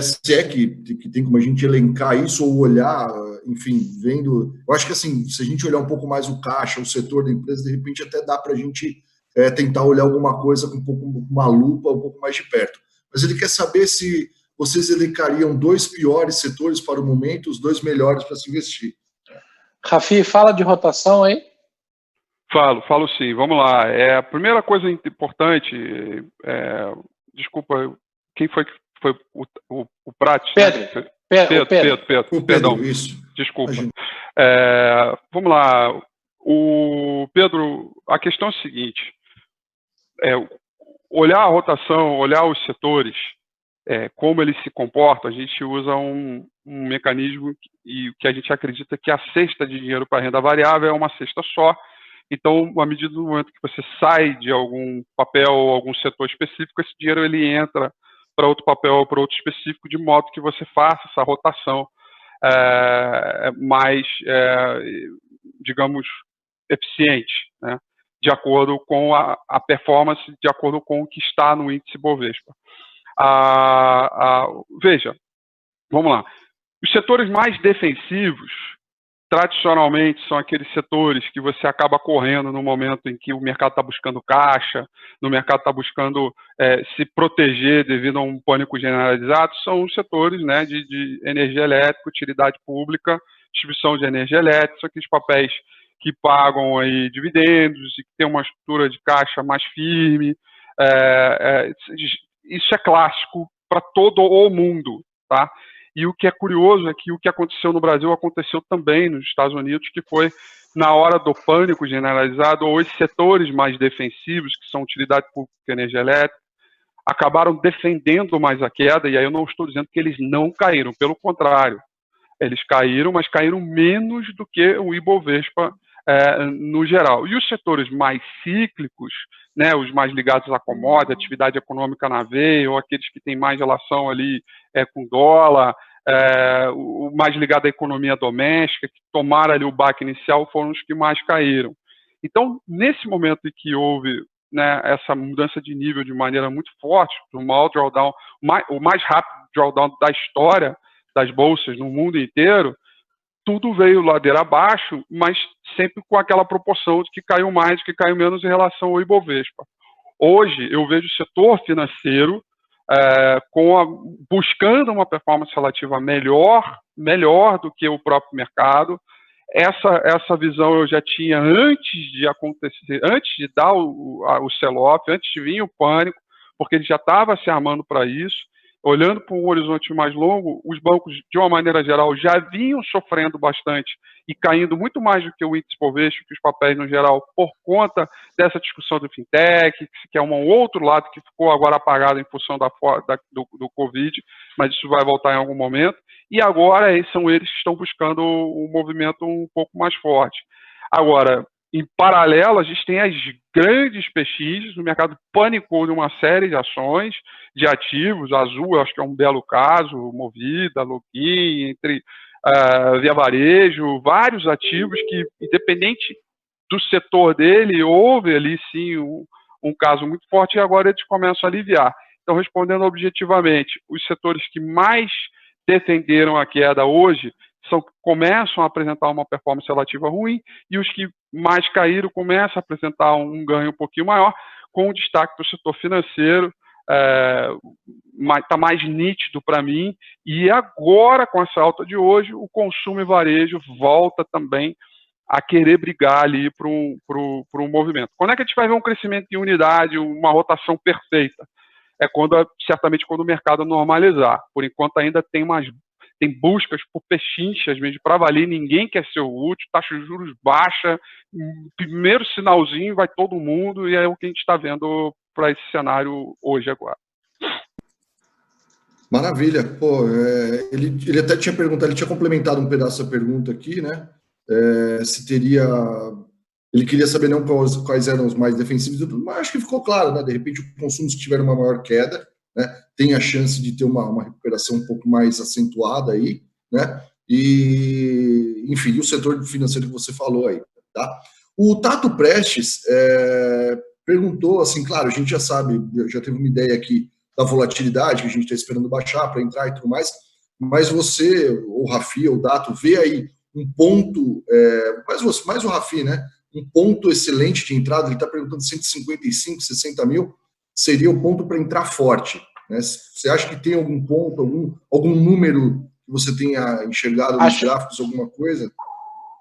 Se é que tem como a gente elencar isso ou olhar, enfim, vendo... Eu acho que, assim, se a gente olhar um pouco mais o caixa, o setor da empresa, de repente até dá para a gente tentar olhar alguma coisa com uma lupa um pouco mais de perto. Mas ele quer saber se vocês elencariam 2 piores setores para o momento, os 2 melhores para se investir. Rafi, fala de rotação aí. Falo sim, vamos lá. A primeira coisa importante, desculpa, quem foi que foi o Prati? Pedro. Né? Pedro, perdão, isso. Desculpa. Vamos lá. O Pedro, a questão é a seguinte, olhar a rotação, olhar os setores, como eles se comportam, a gente usa um mecanismo que a gente acredita que a cesta de dinheiro para renda variável é uma cesta só. Então, à medida do momento que você sai de algum papel ou algum setor específico, esse dinheiro ele entra para outro papel ou para outro específico, de modo que você faça essa rotação mais, digamos, eficiente, né? De acordo com a performance, de acordo com o que está no índice Bovespa. Veja, vamos lá. Os setores mais defensivos, tradicionalmente, são aqueles setores que você acaba correndo no momento em que o mercado está buscando caixa, no mercado está buscando se proteger devido a um pânico generalizado, são os setores, né, de energia elétrica, utilidade pública, distribuição de energia elétrica, são aqueles papéis que pagam aí dividendos e que tem uma estrutura de caixa mais firme. Isso é clássico para todo o mundo, tá? E o que é curioso é que o que aconteceu no Brasil aconteceu também nos Estados Unidos, que foi na hora do pânico generalizado, ou os setores mais defensivos, que são utilidade pública e energia elétrica, acabaram defendendo mais a queda, e aí eu não estou dizendo que eles não caíram, pelo contrário, eles caíram, mas caíram menos do que o Ibovespa no geral. E os setores mais cíclicos, né, os mais ligados à commodity, atividade econômica na veia, ou aqueles que têm mais relação ali com dólar, o mais ligado à economia doméstica, que tomaram ali o baque inicial, foram os que mais caíram. Então, nesse momento em que houve, né, essa mudança de nível de maneira muito forte, o maior drawdown, o mais rápido drawdown da história das bolsas no mundo inteiro, tudo veio ladeira abaixo, mas sempre com aquela proporção de que caiu mais, que caiu menos em relação ao Ibovespa. Hoje, eu vejo o setor financeiro buscando uma performance relativa melhor do que o próprio mercado. Essa visão eu já tinha antes de acontecer, antes de dar o sell-off, antes de vir o pânico, porque ele já estava se armando para isso. Olhando para um horizonte mais longo, os bancos, de uma maneira geral, já vinham sofrendo bastante e caindo muito mais do que o índice Bovespa, que os papéis no geral, por conta dessa discussão do fintech, que é um outro lado que ficou agora apagado em função do Covid. mas isso vai voltar em algum momento, e agora são eles que estão buscando um movimento um pouco mais forte. Agora, em paralelo, a gente tem as grandes PX, o mercado panicou de uma série de ações, de ativos, Azul, eu acho que é um belo caso, Movida, Login, entre Via Varejo, vários ativos que, independente do setor dele, houve ali sim um caso muito forte e agora eles começam a aliviar. Então, respondendo objetivamente, os setores que mais defenderam a queda hoje começam a apresentar uma performance relativa ruim e os que mais caíram começam a apresentar um ganho um pouquinho maior, com destaque para o setor financeiro, está mais nítido para mim, e agora, com essa alta de hoje, o consumo e varejo volta também a querer brigar ali para um movimento. Quando é que a gente vai ver um crescimento de unidade, uma rotação perfeita? Certamente quando o mercado normalizar. Por enquanto ainda tem buscas por pechinchas mesmo, para valer, ninguém quer ser útil, taxa de juros baixa, primeiro sinalzinho vai todo mundo, e é o que a gente está vendo para esse cenário hoje agora. Maravilha. Pô, ele até tinha perguntado, ele tinha complementado um pedaço da pergunta aqui, né? Ele queria saber não quais eram os mais defensivos e tudo, mas acho que ficou claro, né? De repente, os consumos que tiveram uma maior queda, né, tem a chance de ter uma recuperação um pouco mais acentuada aí, né? E, enfim, o setor financeiro que você falou aí, tá? O Tato Prestes perguntou, assim, claro, a gente já sabe, já teve uma ideia aqui da volatilidade, que a gente está esperando baixar para entrar e tudo mais, mas você, ou o Rafi, ou o Dato, vê aí um ponto, mais o Rafi, né? Um ponto excelente de entrada, ele está perguntando 155, 60 mil, seria o ponto para entrar forte, né? Você acha que tem algum ponto, algum número que você tenha enxergado nos gráficos, alguma coisa?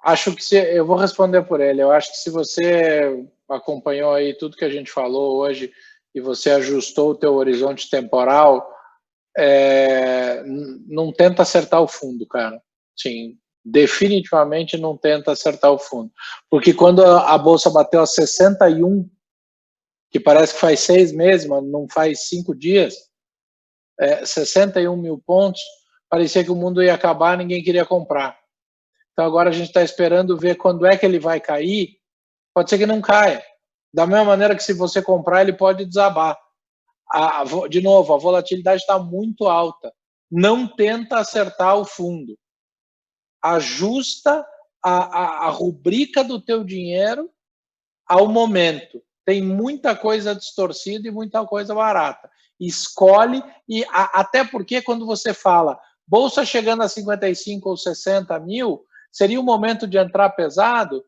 Acho que eu vou responder por ele. Eu acho que se você acompanhou aí tudo que a gente falou hoje e você ajustou o teu horizonte temporal, não tenta acertar o fundo, cara. Sim, definitivamente não tenta acertar o fundo. Porque quando a Bolsa bateu a 61, que parece que faz 6 meses, mas não faz 5 dias, 61 mil pontos, parecia que o mundo ia acabar, ninguém queria comprar. Então agora a gente está esperando ver quando é que ele vai cair. Pode ser que não caia. Da mesma maneira que se você comprar, ele pode desabar. De novo, a volatilidade está muito alta. Não tenta acertar o fundo. Ajusta a rubrica do teu dinheiro ao momento. Tem muita coisa distorcida e muita coisa barata. Escolhe, e até porque quando você fala bolsa chegando a 55 ou 60 mil, seria o momento de entrar pesado?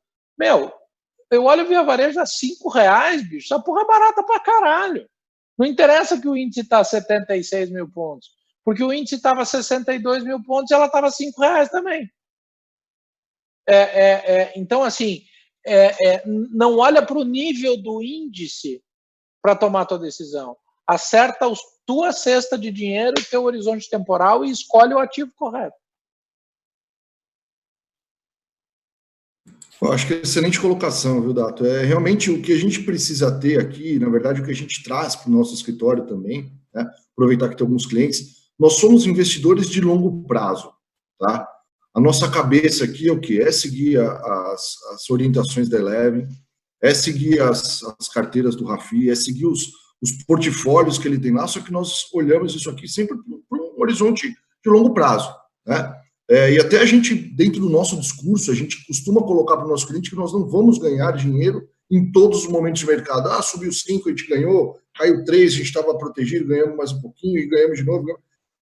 Eu olho Via Varejo a R$5, bicho, essa porra é barata pra caralho. Não interessa que o índice está a 76 mil pontos, porque o índice estava a 62 mil pontos e ela estava a R$5 também. Então, assim, não olha para o nível do índice para tomar a tua decisão. Acerta a tua cesta de dinheiro, teu horizonte temporal e escolhe o ativo correto. Eu acho que é excelente colocação, viu, Dato? Realmente o que a gente precisa ter aqui, na verdade, o que a gente traz para o nosso escritório também, né? Aproveitar que tem alguns clientes, nós somos investidores de longo prazo, tá? A nossa cabeça aqui é o quê? É seguir as orientações da Eleven, é seguir as carteiras do Rafi, é seguir os portfólios que ele tem lá, só que nós olhamos isso aqui sempre por um horizonte de longo prazo, né? E até a gente, dentro do nosso discurso, a gente costuma colocar para o nosso cliente que nós não vamos ganhar dinheiro em todos os momentos de mercado. Subiu 5, a gente ganhou, caiu 3, a gente estava protegido, ganhamos mais um pouquinho e ganhamos de novo.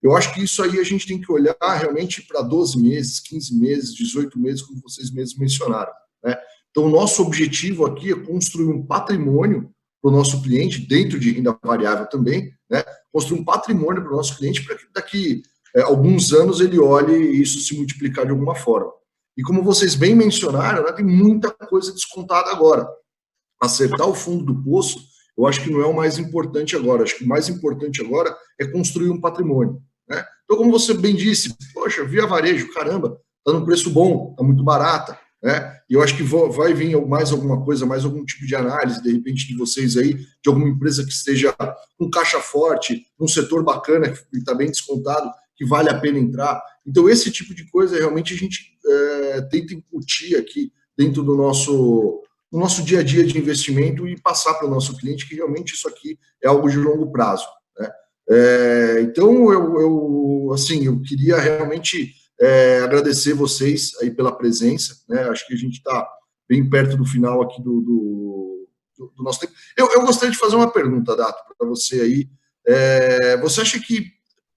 Eu acho que isso aí a gente tem que olhar realmente para 12 meses, 15 meses, 18 meses, como vocês mesmos mencionaram, né? Então, o nosso objetivo aqui é construir um patrimônio para o nosso cliente, dentro de renda variável também, né? Construir um patrimônio para o nosso cliente para que daqui alguns anos ele olhe e isso se multiplicar de alguma forma. E como vocês bem mencionaram, né, tem muita coisa descontada agora. Acertar o fundo do poço, eu acho que não é o mais importante agora. Acho que o mais importante agora é construir um patrimônio, né? Então, como você bem disse, poxa, Via Varejo, caramba, está num preço bom, está muito barata. né? E eu acho que vai vir mais alguma coisa, mais algum tipo de análise, de repente, de vocês aí, de alguma empresa que esteja com caixa forte, num setor bacana, que está bem descontado, que vale a pena entrar. Então, esse tipo de coisa, realmente, a gente tenta incutir aqui dentro do nosso dia a dia de investimento e passar para o nosso cliente que realmente isso aqui é algo de longo prazo, né? Então, eu queria realmente agradecer vocês aí pela presença, né? Acho que a gente está bem perto do final aqui do nosso tempo. Eu gostaria de fazer uma pergunta, Dato, para você aí. Você acha que,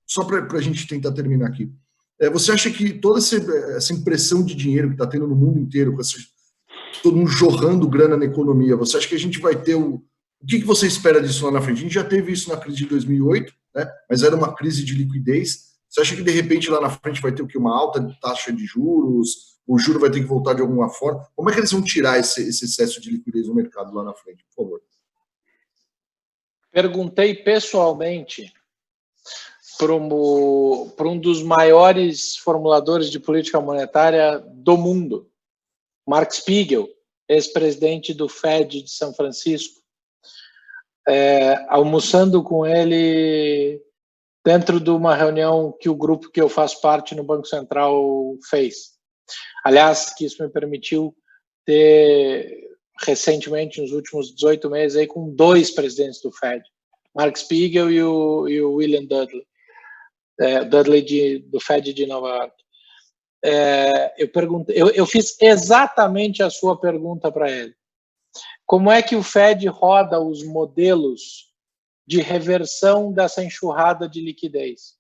só para a gente tentar terminar aqui, você acha que toda essa impressão de dinheiro que está tendo no mundo inteiro, com todo mundo jorrando grana na economia, você acha que a gente vai ter o que você espera disso lá na frente? A gente já teve isso na crise de 2008, né? Mas era uma crise de liquidez. Você acha que, de repente, lá na frente vai ter o quê? Uma alta de taxa de juros? O juro vai ter que voltar de alguma forma? Como é que eles vão tirar esse excesso de liquidez no mercado lá na frente, por favor? Perguntei pessoalmente para um dos maiores formuladores de política monetária do mundo, Mark Spiegel, ex-presidente do Fed de São Francisco, almoçando com ele dentro de uma reunião que o grupo que eu faço parte no Banco Central fez. Aliás, que isso me permitiu ter recentemente, nos últimos 18 meses, aí, com 2 presidentes do Fed, Mark Spiegel e o William Dudley, do Fed de Nova York. Eu fiz exatamente a sua pergunta para ele. Como é que o Fed roda os modelos de reversão dessa enxurrada de liquidez?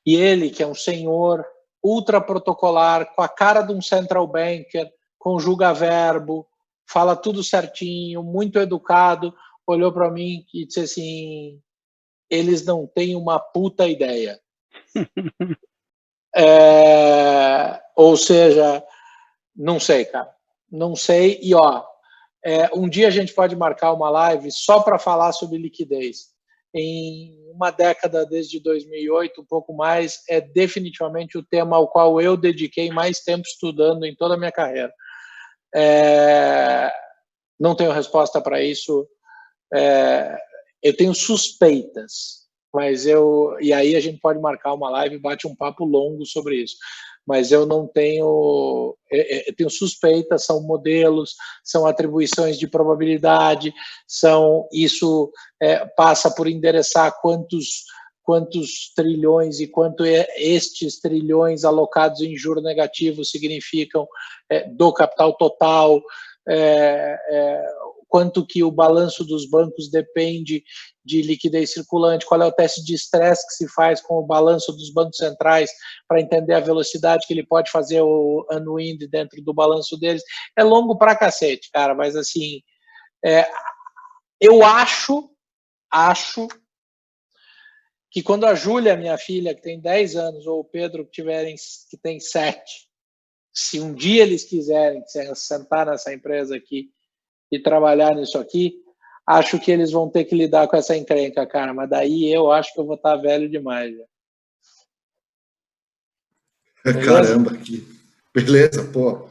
E ele, que é um senhor ultra protocolar, com a cara de um central banker, conjuga verbo, fala tudo certinho, muito educado, olhou para mim e disse assim: eles não têm uma puta ideia. Ou seja, não sei, cara. Não sei. E, um dia a gente pode marcar uma live só para falar sobre liquidez. Em uma década, desde 2008, um pouco mais, é definitivamente o tema ao qual eu dediquei mais tempo estudando em toda a minha carreira. Não tenho resposta para isso. Eu tenho suspeitas, e aí a gente pode marcar uma live e bate um papo longo sobre isso. Mas eu não tenho, eu tenho suspeitas, são modelos, são atribuições de probabilidade, isso passa por endereçar quantos trilhões e quanto estes trilhões alocados em juros negativos significam do capital total, quanto que o balanço dos bancos depende de liquidez circulante, qual é o teste de estresse que se faz com o balanço dos bancos centrais para entender a velocidade que ele pode fazer o unwind dentro do balanço deles. É longo pra cacete, cara, mas assim, eu acho que quando a Júlia, minha filha, que tem 10 anos, ou o Pedro, que tem 7, se um dia eles quiserem sentar nessa empresa aqui e trabalhar nisso aqui, acho que eles vão ter que lidar com essa encrenca, cara. Mas daí eu acho que eu vou estar velho demais. Caramba, que beleza, pô.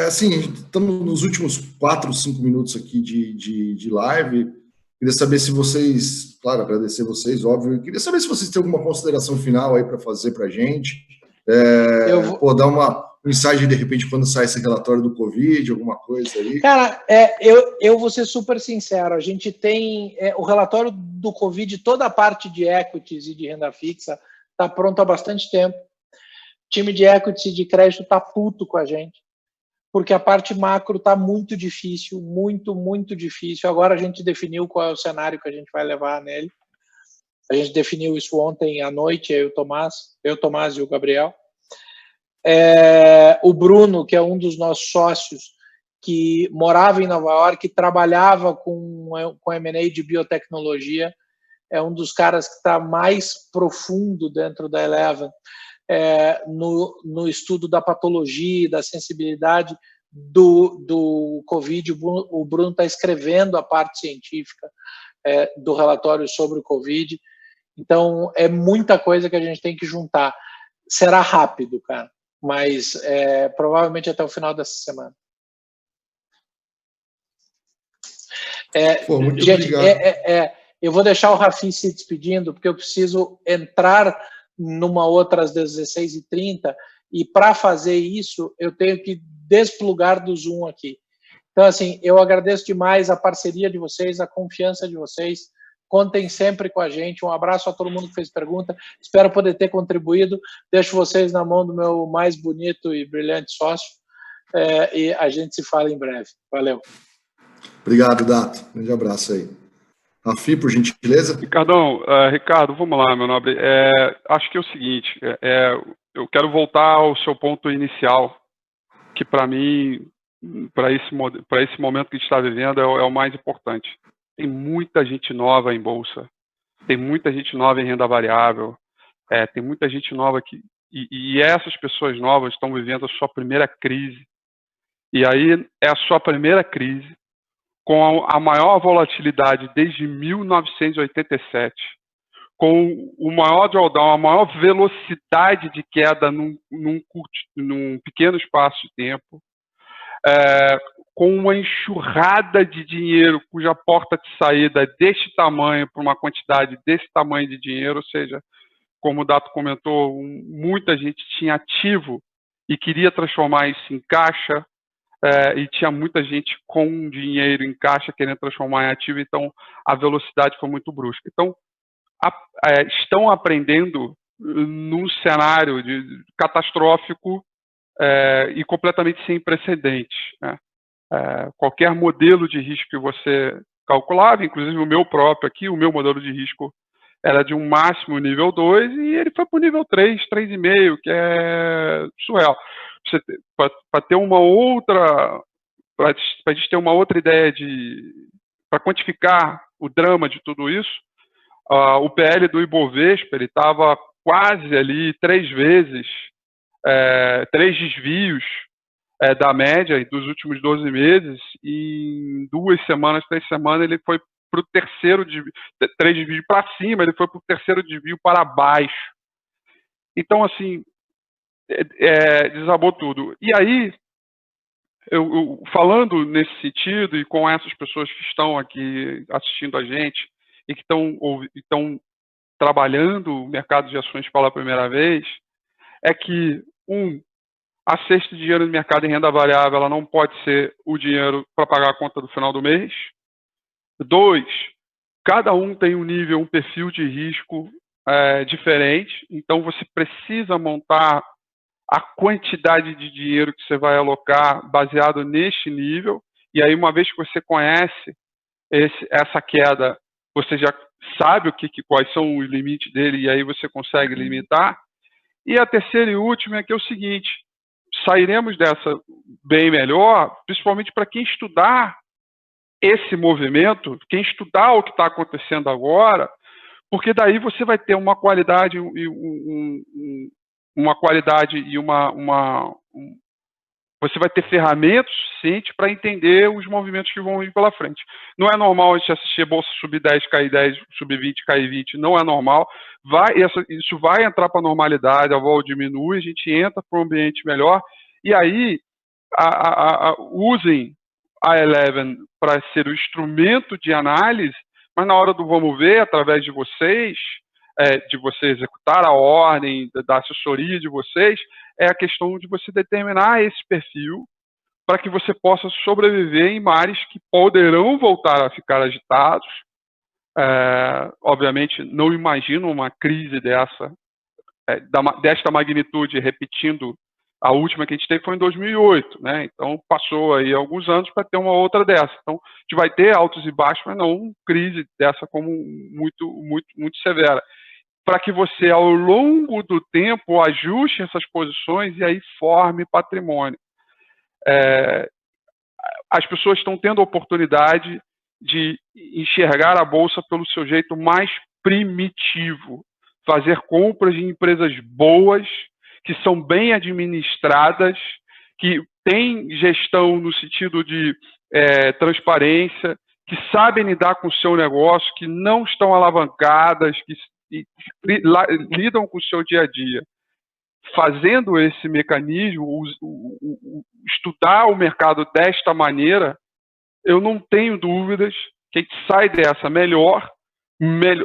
Assim, estamos nos últimos 4, 5 minutos aqui de live. Queria saber se vocês, claro, agradecer vocês, óbvio. Queria saber se vocês têm alguma consideração final aí para fazer para a gente. Dar um insight, de repente, quando sai esse relatório do Covid, alguma coisa aí. Cara, eu vou ser super sincero. A gente tem o relatório do Covid, toda a parte de equities e de renda fixa está pronto há bastante tempo. O time de equities e de crédito está puto com a gente, porque a parte macro está muito difícil, muito, muito difícil. Agora a gente definiu qual é o cenário que a gente vai levar nele. A gente definiu isso ontem à noite, eu, Tomás e o Gabriel. O Bruno, que é um dos nossos sócios, que morava em Nova York, que trabalhava com M&A de biotecnologia, é um dos caras que está mais profundo dentro da Eleven, no estudo da patologia, da sensibilidade do Covid. O Bruno está escrevendo a parte científica do relatório sobre o Covid. Então, é muita coisa que a gente tem que juntar. Será rápido, cara. mas provavelmente até o final dessa semana. Pô, muito gente, obrigado. eu vou deixar o Rafi se despedindo, porque eu preciso entrar numa outra às 16h30, e para fazer isso, eu tenho que desplugar do Zoom aqui. Então, assim, eu agradeço demais a parceria de vocês, a confiança de vocês. Contem sempre com a gente. Um abraço a todo mundo que fez pergunta. Espero poder ter contribuído. Deixo vocês na mão do meu mais bonito e brilhante sócio. E a gente se fala em breve. Valeu. Obrigado, Dato. Um grande abraço aí. Rafi, por gentileza. Ricardo, vamos lá, meu nobre. Acho que é o seguinte, eu quero voltar ao seu ponto inicial, que para mim, para esse momento que a gente está vivendo, é o mais importante. Tem muita gente nova em bolsa, tem muita gente nova em renda variável, tem muita gente nova e essas pessoas novas estão vivendo a sua primeira crise. E aí é a sua primeira crise, com a maior volatilidade desde 1987, com o maior drawdown, a maior velocidade de queda num pequeno espaço de tempo, com uma enxurrada de dinheiro cuja porta de saída é deste tamanho para uma quantidade desse tamanho de dinheiro, ou seja, como o Dato comentou, muita gente tinha ativo e queria transformar isso em caixa, e tinha muita gente com dinheiro em caixa querendo transformar em ativo, então a velocidade foi muito brusca. Então, estão aprendendo num cenário catastrófico e completamente sem precedentes, né? Qualquer modelo de risco que você calculava, inclusive o meu próprio aqui, o meu modelo de risco era de um máximo nível 2 e ele foi para o nível 3, 3,5, que é surreal. Para ter uma outra, para a gente ter uma outra ideia para quantificar o drama de tudo isso, o PL do Ibovespa, ele estava quase ali 3 vezes, 3 desvios da média dos últimos 12 meses, e em 2 semanas, 3 semanas, ele foi para o terceiro desvio, 3 desvios para cima, ele foi para o terceiro desvio para baixo. Então, assim, desabou tudo. E aí, eu falando nesse sentido, e com essas pessoas que estão aqui assistindo a gente, e que estão trabalhando o mercado de ações pela primeira vez, é que, a cesta de dinheiro no mercado em renda variável, ela não pode ser o dinheiro para pagar a conta do final do mês. 2, cada um tem um nível, um perfil de risco diferente, então você precisa montar a quantidade de dinheiro que você vai alocar baseado neste nível, e aí uma vez que você conhece essa queda, você já sabe quais são os limites dele, e aí você consegue limitar. E a terceira e última é que é o seguinte: sairemos dessa bem melhor, principalmente para quem estudar esse movimento, quem estudar o que está acontecendo agora, porque daí você vai ter uma qualidade você vai ter ferramentas suficientes para entender os movimentos que vão vir pela frente. Não é normal a gente assistir a bolsa subir 10, cair 10, subir 20, cair 20, não é normal. Isso vai entrar para a normalidade, a vol diminui, a gente entra para um ambiente melhor, e aí usem a Eleven para ser o instrumento de análise, mas na hora do vamos ver, através de você executar a ordem, da assessoria de vocês, é a questão de você determinar esse perfil para que você possa sobreviver em mares que poderão voltar a ficar agitados. Obviamente, não imagino uma crise desta magnitude repetindo. A última que a gente teve foi em 2008, né? Então passou aí alguns anos para ter uma outra dessa. Então a gente vai ter altos e baixos, mas não uma crise dessa como muito, muito, muito severa. Para que você, ao longo do tempo, ajuste essas posições e aí forme patrimônio. As pessoas estão tendo a oportunidade de enxergar a bolsa pelo seu jeito mais primitivo, fazer compras de empresas boas, que são bem administradas, que têm gestão no sentido de transparência, que sabem lidar com o seu negócio, que não estão alavancadas, que lidam com o seu dia a dia. fazendo esse mecanismo, estudar o mercado desta maneira, eu não tenho dúvidas que a gente sai dessa melhor,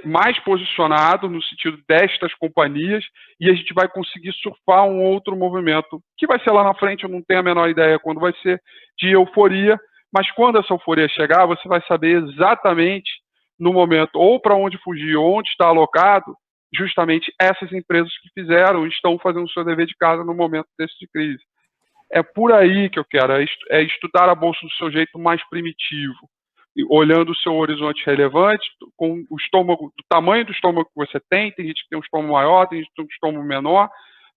mais posicionado no sentido destas companhias, e a gente vai conseguir surfar um outro movimento, que vai ser lá na frente, eu não tenho a menor ideia quando vai ser, de euforia, mas quando essa euforia chegar, você vai saber exatamente no momento, ou para onde fugir, ou onde está alocado, justamente essas empresas que fizeram, estão fazendo o seu dever de casa no momento desse de crise. É por aí que eu quero, é estudar a bolsa do seu jeito mais primitivo, olhando o seu horizonte relevante, com o estômago, do tamanho do estômago que você tem gente que tem um estômago maior, tem gente que tem um estômago menor,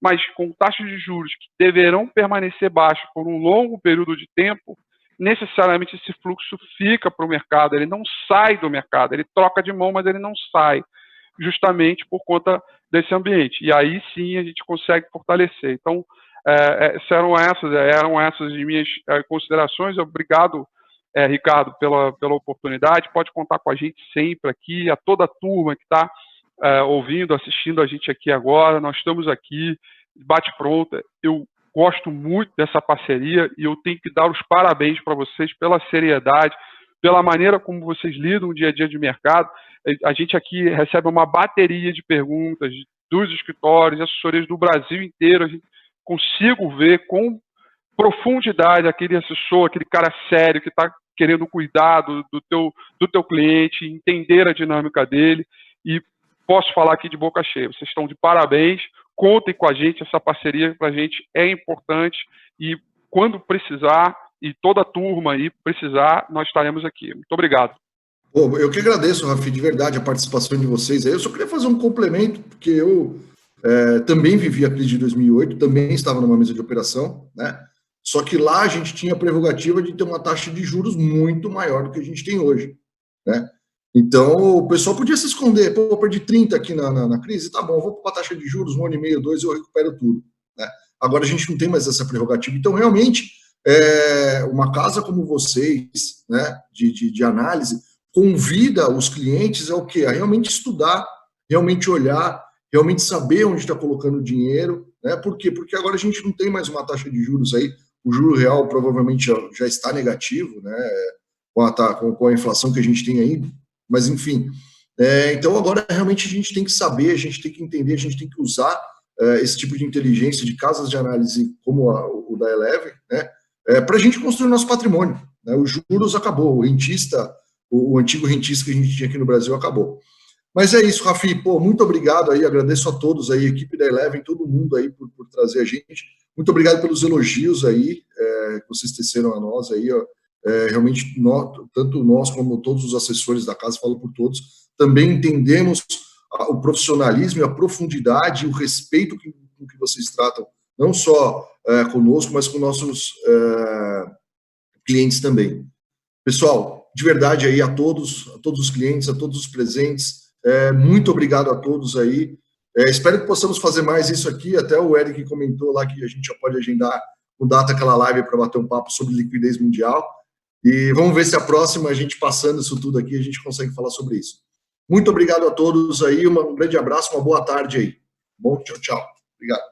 mas com taxas de juros que deverão permanecer baixas por um longo período de tempo, necessariamente esse fluxo fica para o mercado, ele não sai do mercado, ele troca de mão, mas ele não sai, justamente por conta desse ambiente. E aí sim a gente consegue fortalecer. Então, eram essas as minhas considerações. Obrigado, Ricardo, pela oportunidade. Pode contar com a gente sempre aqui, a toda a turma que está ouvindo, assistindo a gente aqui agora. Nós estamos aqui, bate pronta. Eu gosto muito dessa parceria e eu tenho que dar os parabéns para vocês pela seriedade, pela maneira como vocês lidam o dia a dia de mercado. A gente aqui recebe uma bateria de perguntas dos escritórios, assessorias do Brasil inteiro. A gente consigo ver com profundidade aquele assessor, aquele cara sério que está querendo cuidar do teu cliente, entender a dinâmica dele, e posso falar aqui de boca cheia. Vocês estão de parabéns, contem com a gente, essa parceria para a gente é importante, e quando precisar, e toda a turma aí precisar, nós estaremos aqui. Muito obrigado. Bom, eu que agradeço, Rafi, de verdade, a participação de vocês. Eu só queria fazer um complemento, porque eu também vivi a crise de 2008, também estava numa mesa de operação, né? Só que lá a gente tinha a prerrogativa de ter uma taxa de juros muito maior do que a gente tem hoje, né? Então, o pessoal podia se esconder. Pô, eu perdi 30 aqui na crise, tá bom, vou para a taxa de juros, 1 ano e meio, 2, eu recupero tudo, né? Agora a gente não tem mais essa prerrogativa. Então, realmente, uma casa como vocês, né, de análise, convida os clientes o quê? A realmente estudar, realmente olhar, realmente saber onde está colocando o dinheiro, né? Por quê? Porque agora a gente não tem mais uma taxa de juros aí, o juro real provavelmente já está negativo, né? Com a inflação que a gente tem aí, mas enfim. Então agora realmente a gente tem que saber, a gente tem que entender, a gente tem que usar esse tipo de inteligência de casas de análise como o da Eleven, né? Para a gente construir o nosso patrimônio, né? Os juros acabou, o antigo rentista que a gente tinha aqui no Brasil acabou. Mas é isso, Rafi, pô, muito obrigado aí, agradeço a todos aí, a equipe da Eleven, todo mundo aí por trazer a gente. Muito obrigado pelos elogios aí que vocês teceram a nós aí, ó. Realmente, tanto nós como todos os assessores da casa, falo por todos, também entendemos o profissionalismo e a profundidade e o respeito com que vocês tratam, não só conosco, mas com nossos clientes também. Pessoal, de verdade aí a todos os clientes, a todos os presentes, muito obrigado a todos aí. Espero que possamos fazer mais isso aqui. Até o Eric comentou lá que a gente já pode agendar com data aquela live para bater um papo sobre liquidez mundial. E vamos ver se a próxima, a gente passando isso tudo aqui, a gente consegue falar sobre isso. Muito obrigado a todos aí, um grande abraço, uma boa tarde aí. Bom, tchau, tchau. Obrigado.